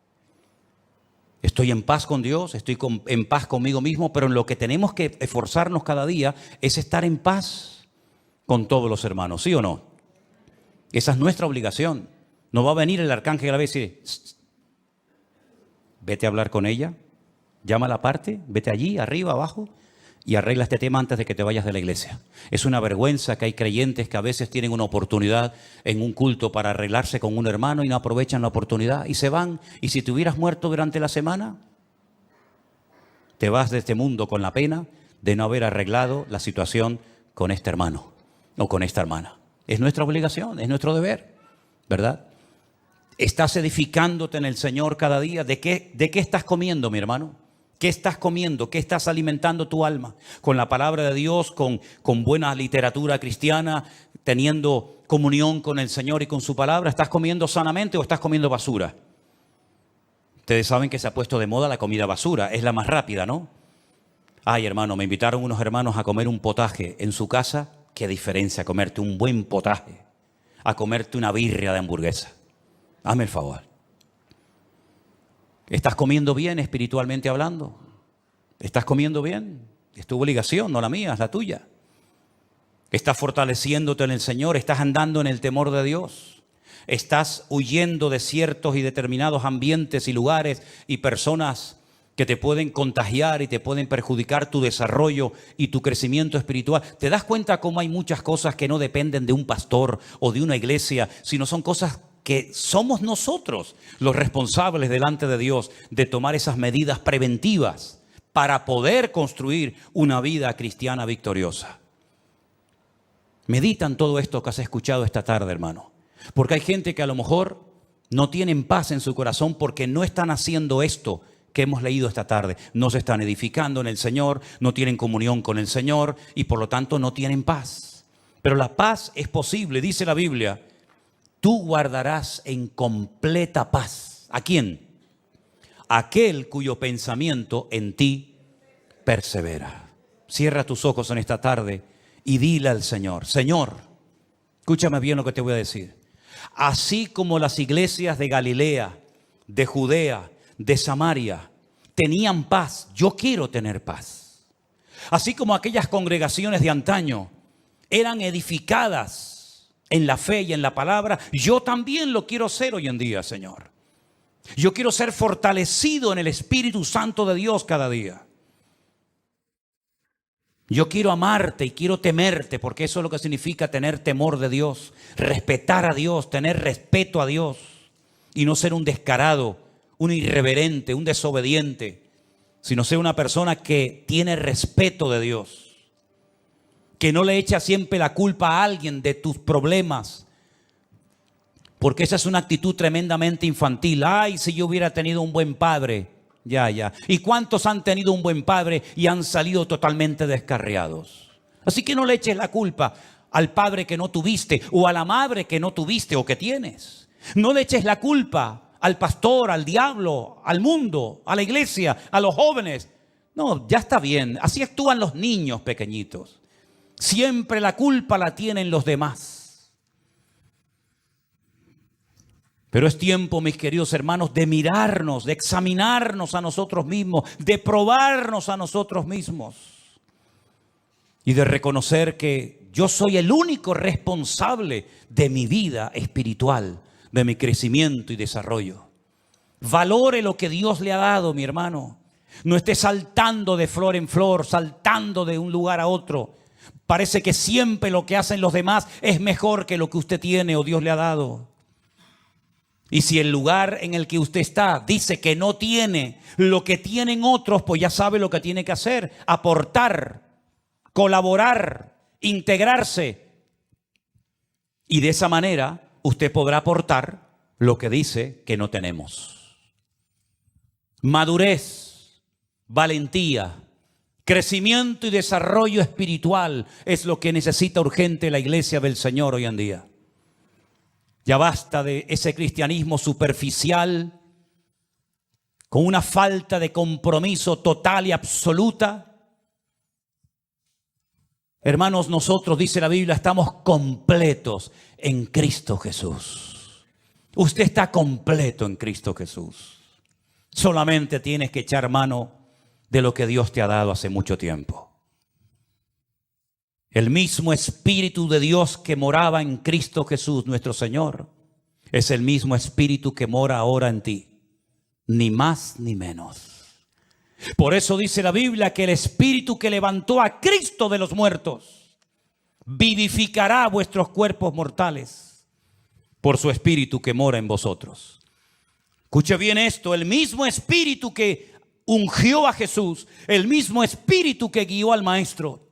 Estoy en paz con Dios, estoy en paz conmigo mismo, pero en lo que tenemos que esforzarnos cada día es estar en paz con todos los hermanos, ¿sí o no? Esa es nuestra obligación. No va a venir el arcángel a decir, vete a hablar con ella, llámala aparte, vete allí, arriba, abajo, y arregla este tema antes de que te vayas de la iglesia. Es una vergüenza que hay creyentes que a veces tienen una oportunidad en un culto para arreglarse con un hermano y no aprovechan la oportunidad y se van. Y si te hubieras muerto durante la semana, te vas de este mundo con la pena de no haber arreglado la situación con este hermano o con esta hermana. Es nuestra obligación, es nuestro deber, ¿verdad? ¿Estás edificándote en el Señor cada día? ¿De qué estás comiendo, mi hermano? ¿Qué estás comiendo? ¿Qué estás alimentando tu alma? ¿Con la palabra de Dios, con buena literatura cristiana, teniendo comunión con el Señor y con su palabra? ¿Estás comiendo sanamente o estás comiendo basura? Ustedes saben que se ha puesto de moda la comida basura, es la más rápida, ¿no? Ay, hermano, me invitaron unos hermanos a comer un potaje en su casa. Qué diferencia comerte un buen potaje a comerte una birria de hamburguesa. Hazme el favor. ¿Estás comiendo bien espiritualmente hablando? ¿Estás comiendo bien? Es tu obligación, no la mía, es la tuya. ¿Estás fortaleciéndote en el Señor? ¿Estás andando en el temor de Dios? ¿Estás huyendo de ciertos y determinados ambientes y lugares y personas que te pueden contagiar y te pueden perjudicar tu desarrollo y tu crecimiento espiritual? ¿Te das cuenta cómo hay muchas cosas que no dependen de un pastor o de una iglesia, sino son cosas que somos nosotros los responsables delante de Dios de tomar esas medidas preventivas para poder construir una vida cristiana victoriosa? Medita en todo esto que has escuchado esta tarde, hermano. Porque hay gente que a lo mejor no tienen paz en su corazón porque no están haciendo esto que hemos leído esta tarde. No se están edificando en el Señor, no tienen comunión con el Señor y por lo tanto no tienen paz. Pero la paz es posible, dice la Biblia. Tú guardarás en completa paz. ¿A quién? Aquel cuyo pensamiento en ti persevera. Cierra tus ojos en esta tarde y dile al Señor, Señor, escúchame bien lo que te voy a decir. Así como las iglesias de Galilea, de Judea, de Samaria tenían paz, yo quiero tener paz. Así como aquellas congregaciones de antaño eran edificadas en la fe y en la palabra, yo también lo quiero ser hoy en día, Señor. Yo quiero ser fortalecido en el Espíritu Santo de Dios cada día. Yo quiero amarte y quiero temerte, porque eso es lo que significa tener temor de Dios, respetar a Dios, tener respeto a Dios y no ser un descarado, un irreverente, un desobediente, sino ser una persona que tiene respeto de Dios. Que no le echa siempre la culpa a alguien de tus problemas. Porque esa es una actitud tremendamente infantil. Ay, si yo hubiera tenido un buen padre. Ya. ¿Y cuántos han tenido un buen padre y han salido totalmente descarriados? Así que no le eches la culpa al padre que no tuviste o a la madre que no tuviste o que tienes. No le eches la culpa al pastor, al diablo, al mundo, a la iglesia, a los jóvenes. No, ya está bien. Así actúan los niños pequeñitos. Siempre la culpa la tienen los demás. Pero es tiempo, mis queridos hermanos, de mirarnos, de examinarnos a nosotros mismos, de probarnos a nosotros mismos y de reconocer que yo soy el único responsable de mi vida espiritual, de mi crecimiento y desarrollo. Valore lo que Dios le ha dado, mi hermano. No esté saltando de flor en flor, saltando de un lugar a otro. Parece que siempre lo que hacen los demás es mejor que lo que usted tiene o Dios le ha dado. Y si el lugar en el que usted está dice que no tiene lo que tienen otros, pues ya sabe lo que tiene que hacer: aportar, colaborar, integrarse. Y de esa manera usted podrá aportar lo que dice que no tenemos. Madurez, valentía, crecimiento y desarrollo espiritual es lo que necesita urgente la iglesia del Señor hoy en día. Ya basta de ese cristianismo superficial, con una falta de compromiso total y absoluta. Hermanos, nosotros, dice la Biblia, estamos completos en Cristo Jesús. Usted está completo en Cristo Jesús. Solamente tienes que echar mano de lo que Dios te ha dado hace mucho tiempo. El mismo Espíritu de Dios que moraba en Cristo Jesús, nuestro Señor, es el mismo Espíritu que mora ahora en ti. Ni más ni menos. Por eso dice la Biblia que el Espíritu que levantó a Cristo de los muertos vivificará vuestros cuerpos mortales por su Espíritu que mora en vosotros. Escuche bien esto: el mismo Espíritu que ungió a Jesús, el mismo Espíritu que guió al Maestro,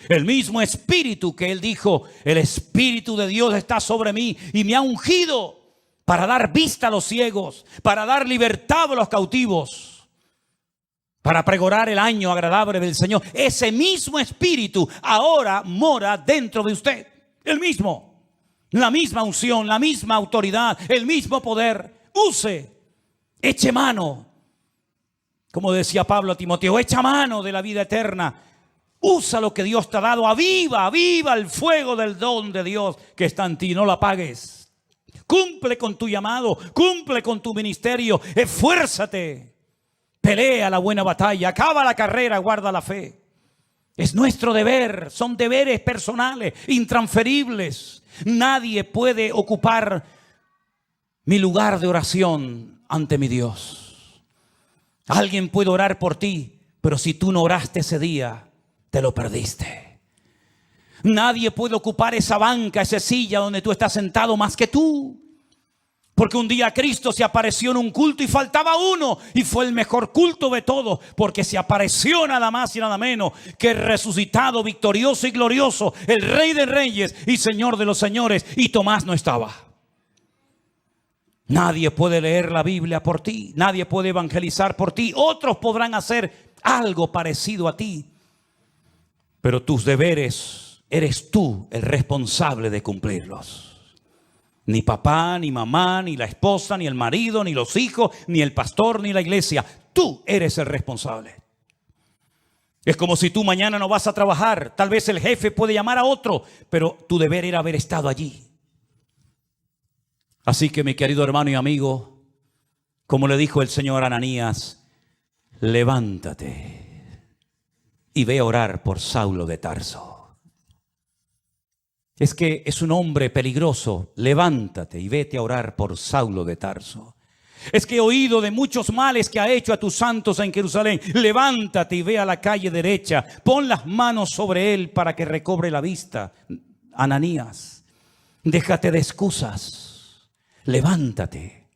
el mismo Espíritu que Él dijo: el Espíritu de Dios está sobre mí y me ha ungido para dar vista a los ciegos, para dar libertad a los cautivos, para pregonar el año agradable del Señor. Ese mismo Espíritu ahora mora dentro de usted. El mismo, la misma unción, la misma autoridad, el mismo poder. Use, eche mano. Como decía Pablo a Timoteo, echa mano de la vida eterna. Usa lo que Dios te ha dado. Aviva el fuego del don de Dios que está en ti. No lo apagues. Cumple con tu llamado. Cumple con tu ministerio. Esfuérzate. Pelea la buena batalla. Acaba la carrera. Guarda la fe. Es nuestro deber. Son deberes personales, intransferibles. Nadie puede ocupar mi lugar de oración ante mi Dios. Alguien puede orar por ti, pero si tú no oraste ese día, te lo perdiste. Nadie puede ocupar esa banca, esa silla donde tú estás sentado más que tú. Porque un día Cristo se apareció en un culto y faltaba uno, y fue el mejor culto de todos, porque se apareció nada más y nada menos que el resucitado, victorioso y glorioso, el Rey de Reyes y Señor de los Señores, y Tomás no estaba. Nadie puede leer la Biblia por ti. Nadie puede evangelizar por ti. Otros podrán hacer algo parecido a ti, pero tus deberes eres tú el responsable de cumplirlos. Ni papá, ni mamá, ni la esposa, ni el marido, ni los hijos, ni el pastor, ni la iglesia. Tú eres el responsable. Es como si tú mañana no vas a trabajar. Tal vez el jefe puede llamar a otro, pero tu deber era haber estado allí. Así que, mi querido hermano y amigo, como le dijo el Señor a Ananías, levántate y ve a orar por Saulo de Tarso. Es que es un hombre peligroso. Levántate y vete a orar por Saulo de Tarso. Es que he oído de muchos males que ha hecho a tus santos en Jerusalén. Levántate y ve a la calle derecha. Pon las manos sobre él para que recobre la vista. Ananías, déjate de excusas. Levántate.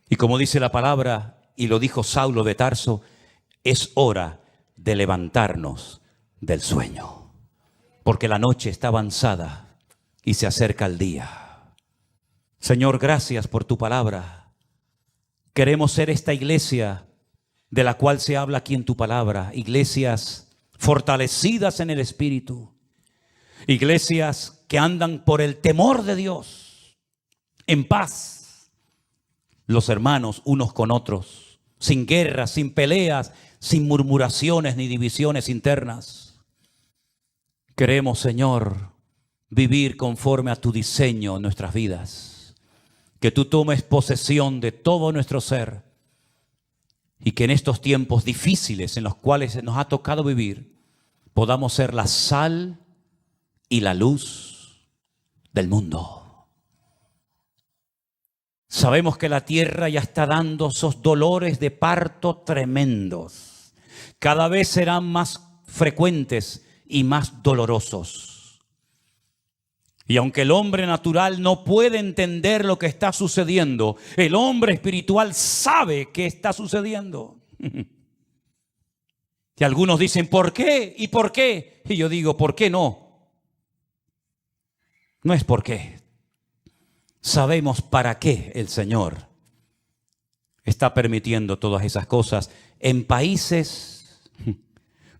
Y como dice la palabra, y lo dijo Saulo de Tarso, es hora de levantarnos del sueño, porque la noche está avanzada y se acerca el día. Señor, gracias por tu palabra. Queremos ser esta iglesia de la cual se habla aquí en tu palabra, iglesias fortalecidas en el Espíritu, Iglesias que andan por el temor de Dios, en paz, los hermanos unos con otros, sin guerras, sin peleas, sin murmuraciones ni divisiones internas. Queremos, Señor, vivir conforme a tu diseño en nuestras vidas. Que tú tomes posesión de todo nuestro ser y que en estos tiempos difíciles en los cuales nos ha tocado vivir, podamos ser la sal y la luz del mundo. Sabemos que la tierra ya está dando esos dolores de parto tremendos. Cada vez serán más frecuentes y más dolorosos. Y aunque el hombre natural no puede entender lo que está sucediendo, el hombre espiritual sabe qué está sucediendo. Y algunos dicen, ¿por qué? ¿Y por qué? Y yo digo, ¿por qué no? No es por qué. Sabemos para qué el Señor está permitiendo todas esas cosas en países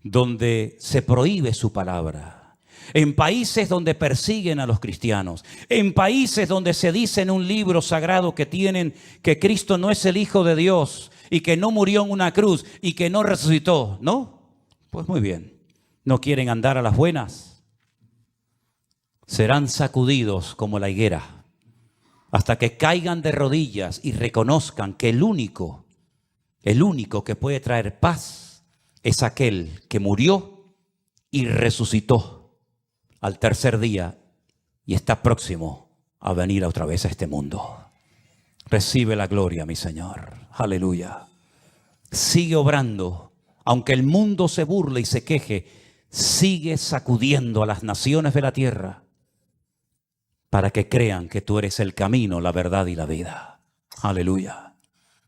donde se prohíbe su palabra, en países donde persiguen a los cristianos, en países donde se dice en un libro sagrado que tienen que Cristo no es el Hijo de Dios y que no murió en una cruz y que no resucitó, ¿no? Pues muy bien, no quieren andar a las buenas, serán sacudidos como la higuera hasta que caigan de rodillas y reconozcan que el único que puede traer paz es aquel que murió y resucitó al tercer día y está próximo a venir otra vez a este mundo. Recibe la gloria, mi Señor. Aleluya. Sigue obrando, aunque el mundo se burle y se queje, sigue sacudiendo a las naciones de la tierra para que crean que tú eres el camino, la verdad y la vida. Aleluya.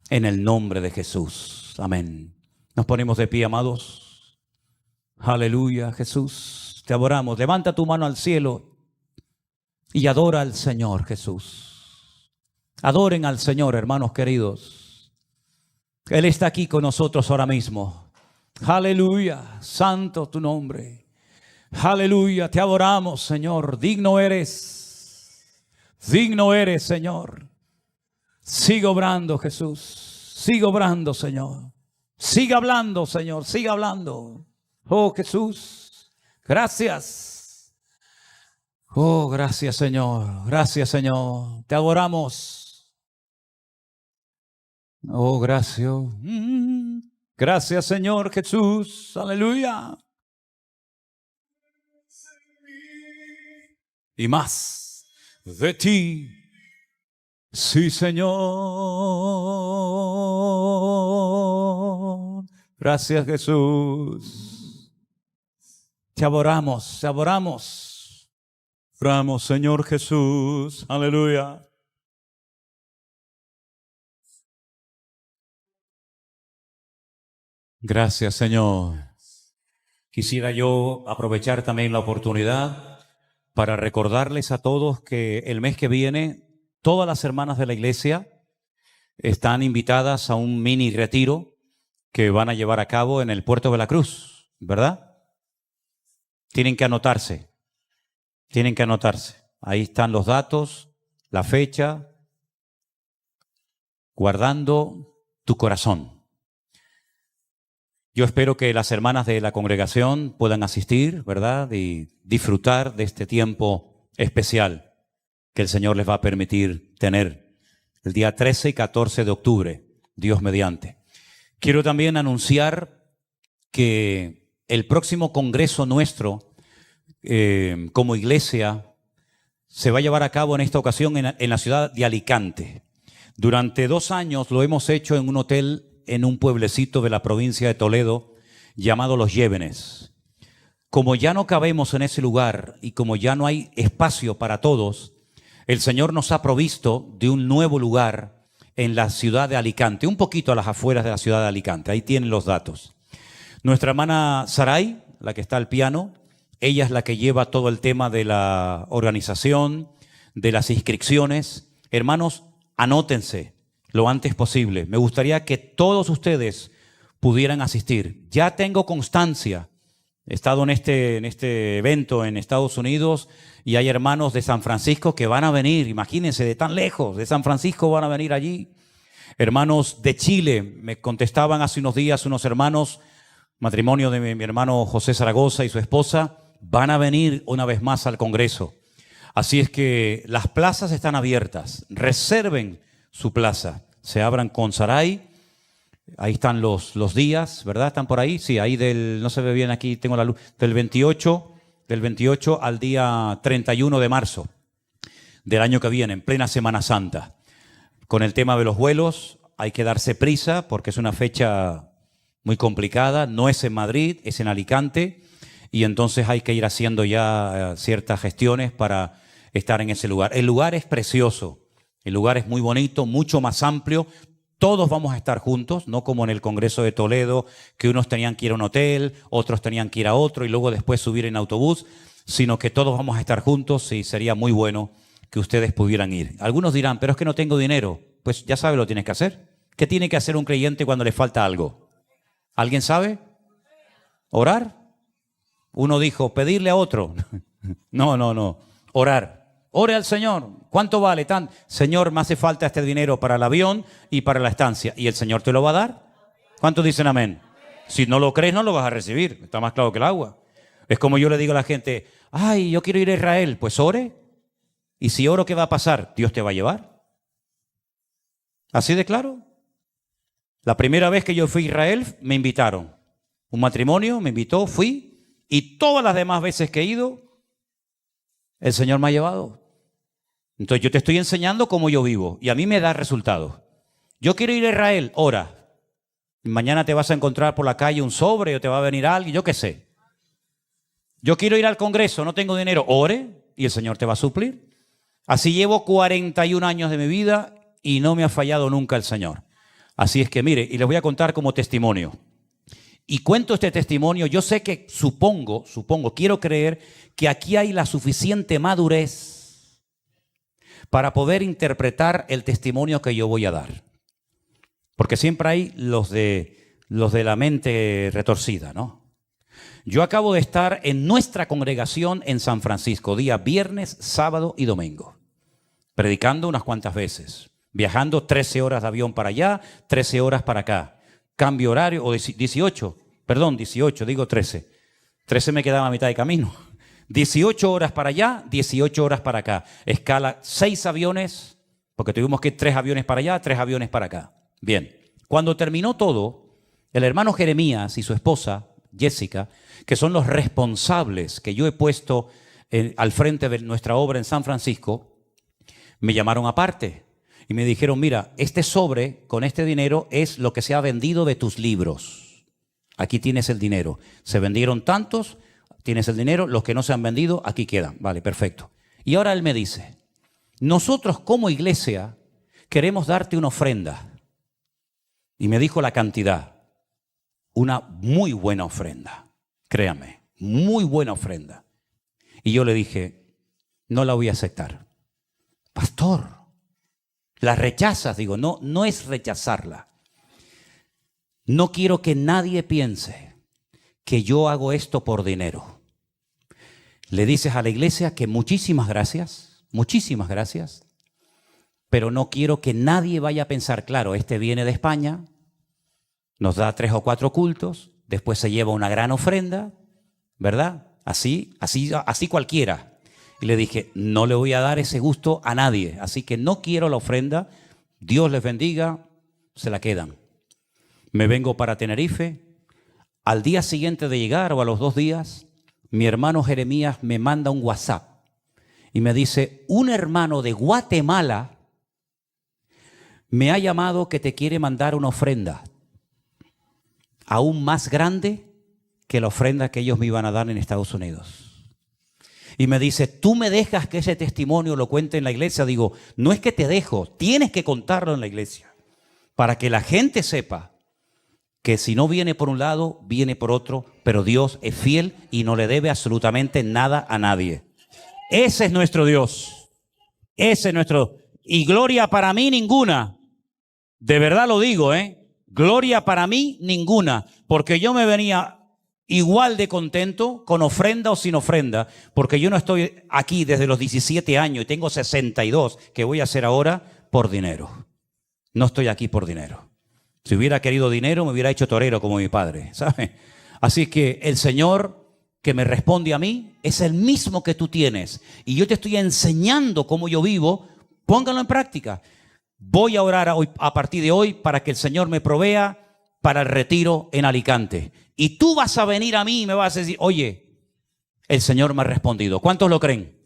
En el nombre de Jesús. Amén. Nos ponemos de pie, amados. Aleluya, Jesús. Te adoramos. Levanta tu mano al cielo y adora al Señor, Jesús. Adoren al Señor, hermanos queridos. Él está aquí con nosotros ahora mismo. Aleluya. Santo tu nombre. Aleluya. Te adoramos, Señor. Digno eres. Digno eres, Señor. Sigue obrando, Jesús. Sigue obrando, Señor. Sigue hablando, Señor. Sigue hablando. Oh, Jesús. Gracias. Oh, gracias, Señor. Gracias, Señor. Te adoramos. Oh, gracias. Gracias, Señor Jesús. Aleluya. Y más de ti, sí, Señor. Gracias, Jesús. Te adoramos, te adoramos. Oramos, Señor Jesús. Aleluya. Gracias, Señor. Quisiera yo aprovechar también la oportunidad para recordarles a todos que el mes que viene todas las hermanas de la iglesia están invitadas a un mini retiro que van a llevar a cabo en el puerto de la Cruz, ¿verdad? Tienen que anotarse. Ahí están los datos, la fecha, guardando tu corazón. Yo espero que las hermanas de la congregación puedan asistir, ¿verdad? Y disfrutar de este tiempo especial que el Señor les va a permitir tener el día 13 y 14 de octubre, Dios mediante. Quiero también anunciar que el próximo congreso nuestro como iglesia se va a llevar a cabo en esta ocasión en la ciudad de Alicante. Durante 2 años lo hemos hecho en un hotel en un pueblecito de la provincia de Toledo llamado Los Llévenes. Como ya no cabemos en ese lugar y como ya no hay espacio para todos, el Señor nos ha provisto de un nuevo lugar en la ciudad de Alicante, un poquito a las afueras de la ciudad de Alicante. Ahí tienen los datos. Nuestra hermana Saray, la que está al piano, ella es la que lleva todo el tema de la organización, de las inscripciones. Hermanos, anótense lo antes posible. Me gustaría que todos ustedes pudieran asistir. Ya tengo constancia He estado en este evento en Estados Unidos y hay hermanos de San Francisco que van a venir, imagínense, de tan lejos, de San Francisco van a venir allí. Hermanos de Chile, me contestaban hace unos días unos hermanos, matrimonio de mi hermano José Zaragoza y su esposa, van a venir una vez más al Congreso. Así es que las plazas están abiertas, reserven su plaza, se abran con Saray. Ahí están los días, ¿verdad? ¿Están por ahí? Sí, ahí no se ve bien aquí, tengo la luz, del 28 al día 31 de marzo del año que viene, en plena Semana Santa. Con el tema de los vuelos hay que darse prisa porque es una fecha muy complicada, no es en Madrid, es en Alicante y entonces hay que ir haciendo ya ciertas gestiones para estar en ese lugar. El lugar es precioso, el lugar es muy bonito, mucho más amplio. Todos vamos a estar juntos, no como en el Congreso de Toledo, que unos tenían que ir a un hotel, otros tenían que ir a otro y luego después subir en autobús, sino que todos vamos a estar juntos y sería muy bueno que ustedes pudieran ir. Algunos dirán, pero es que no tengo dinero. Pues ya sabe lo que tienes que hacer. ¿Qué tiene que hacer un creyente cuando le falta algo? ¿Alguien sabe? ¿Orar? Uno dijo, pedirle a otro. No. Orar. Ore al Señor. ¿Cuánto vale? Señor, me hace falta este dinero para el avión y para la estancia. ¿Y el Señor te lo va a dar? ¿Cuántos dicen amén? Si no lo crees, no lo vas a recibir. Está más claro que el agua. Es como yo le digo a la gente, ay, yo quiero ir a Israel. Pues ore. Y si oro, ¿qué va a pasar? Dios te va a llevar. Así de claro. La primera vez que yo fui a Israel, me invitaron. Un matrimonio me invitó, fui. Y todas las demás veces que he ido, el Señor me ha llevado. Entonces yo te estoy enseñando cómo yo vivo y a mí me da resultados. Yo quiero ir a Israel, ora. Mañana te vas a encontrar por la calle un sobre o te va a venir alguien, yo qué sé. Yo quiero ir al Congreso, no tengo dinero, ore y el Señor te va a suplir. Así llevo 41 años de mi vida y no me ha fallado nunca el Señor. Así es que mire, y les voy a contar como testimonio. Y cuento este testimonio, yo sé que supongo, quiero creer que aquí hay la suficiente madurez para poder interpretar el testimonio que yo voy a dar. Porque siempre hay los de la mente retorcida, ¿no? Yo acabo de estar en nuestra congregación en San Francisco, día viernes, sábado y domingo, predicando unas cuantas veces, viajando 13 horas de avión para allá, 13 horas para acá, cambio horario, o 18, digo 13. 13 me quedaba a mitad de camino. 18 horas para allá, 18 horas para acá. Escala 6 aviones, porque tuvimos que ir 3 aviones para allá, 3 aviones para acá. Bien, cuando terminó todo, el hermano Jeremías y su esposa, Jessica, que son los responsables que yo he puesto al frente de nuestra obra en San Francisco, me llamaron aparte y me dijeron, mira, este sobre con este dinero es lo que se ha vendido de tus libros. Aquí tienes el dinero. Se vendieron tantos, tienes el dinero, los que no se han vendido, aquí quedan. Vale, perfecto. Y ahora él me dice, nosotros como iglesia queremos darte una ofrenda. Y me dijo la cantidad, una muy buena ofrenda, créame, muy buena ofrenda. Y yo le dije, no la voy a aceptar. Pastor, ¿la rechazas? Digo, no es rechazarla. No quiero que nadie piense que yo hago esto por dinero. Le dices a la iglesia que muchísimas gracias, pero no quiero que nadie vaya a pensar, claro, este viene de España, nos da 3 o 4 cultos, después se lleva una gran ofrenda, ¿verdad? Así cualquiera. Y le dije, no le voy a dar ese gusto a nadie, así que no quiero la ofrenda, Dios les bendiga, se la quedan. Me vengo para Tenerife, al día siguiente de llegar o a los 2 días, mi hermano Jeremías me manda un WhatsApp y me dice, un hermano de Guatemala me ha llamado que te quiere mandar una ofrenda aún más grande que la ofrenda que ellos me iban a dar en Estados Unidos. Y me dice, ¿tú me dejas que ese testimonio lo cuente en la iglesia? Digo, no es que te dejo, tienes que contarlo en la iglesia para que la gente sepa que si no viene por un lado, viene por otro, pero Dios es fiel y no le debe absolutamente nada a nadie. Ese es nuestro Dios. Ese es nuestro. Y gloria para mí ninguna. De verdad lo digo, Gloria para mí ninguna. Porque yo me venía igual de contento, con ofrenda o sin ofrenda, porque yo no estoy aquí desde los 17 años y tengo 62, que voy a hacer ahora, por dinero. No estoy aquí por dinero. Si hubiera querido dinero, me hubiera hecho torero como mi padre, ¿sabes? Así que el Señor que me responde a mí es el mismo que tú tienes. Y yo te estoy enseñando cómo yo vivo. Póngalo en práctica. Voy a orar hoy, a partir de hoy, para que el Señor me provea para el retiro en Alicante. Y tú vas a venir a mí y me vas a decir, oye, el Señor me ha respondido. ¿Cuántos lo creen?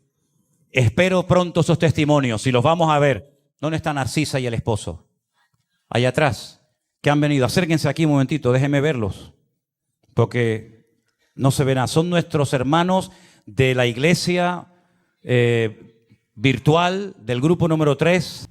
Espero pronto esos testimonios y los vamos a ver. ¿Dónde está Narcisa y el esposo? Allá atrás, que han venido. Acérquense aquí un momentito, déjenme verlos. Porque no se ven. Son nuestros hermanos de la iglesia virtual del grupo número 3.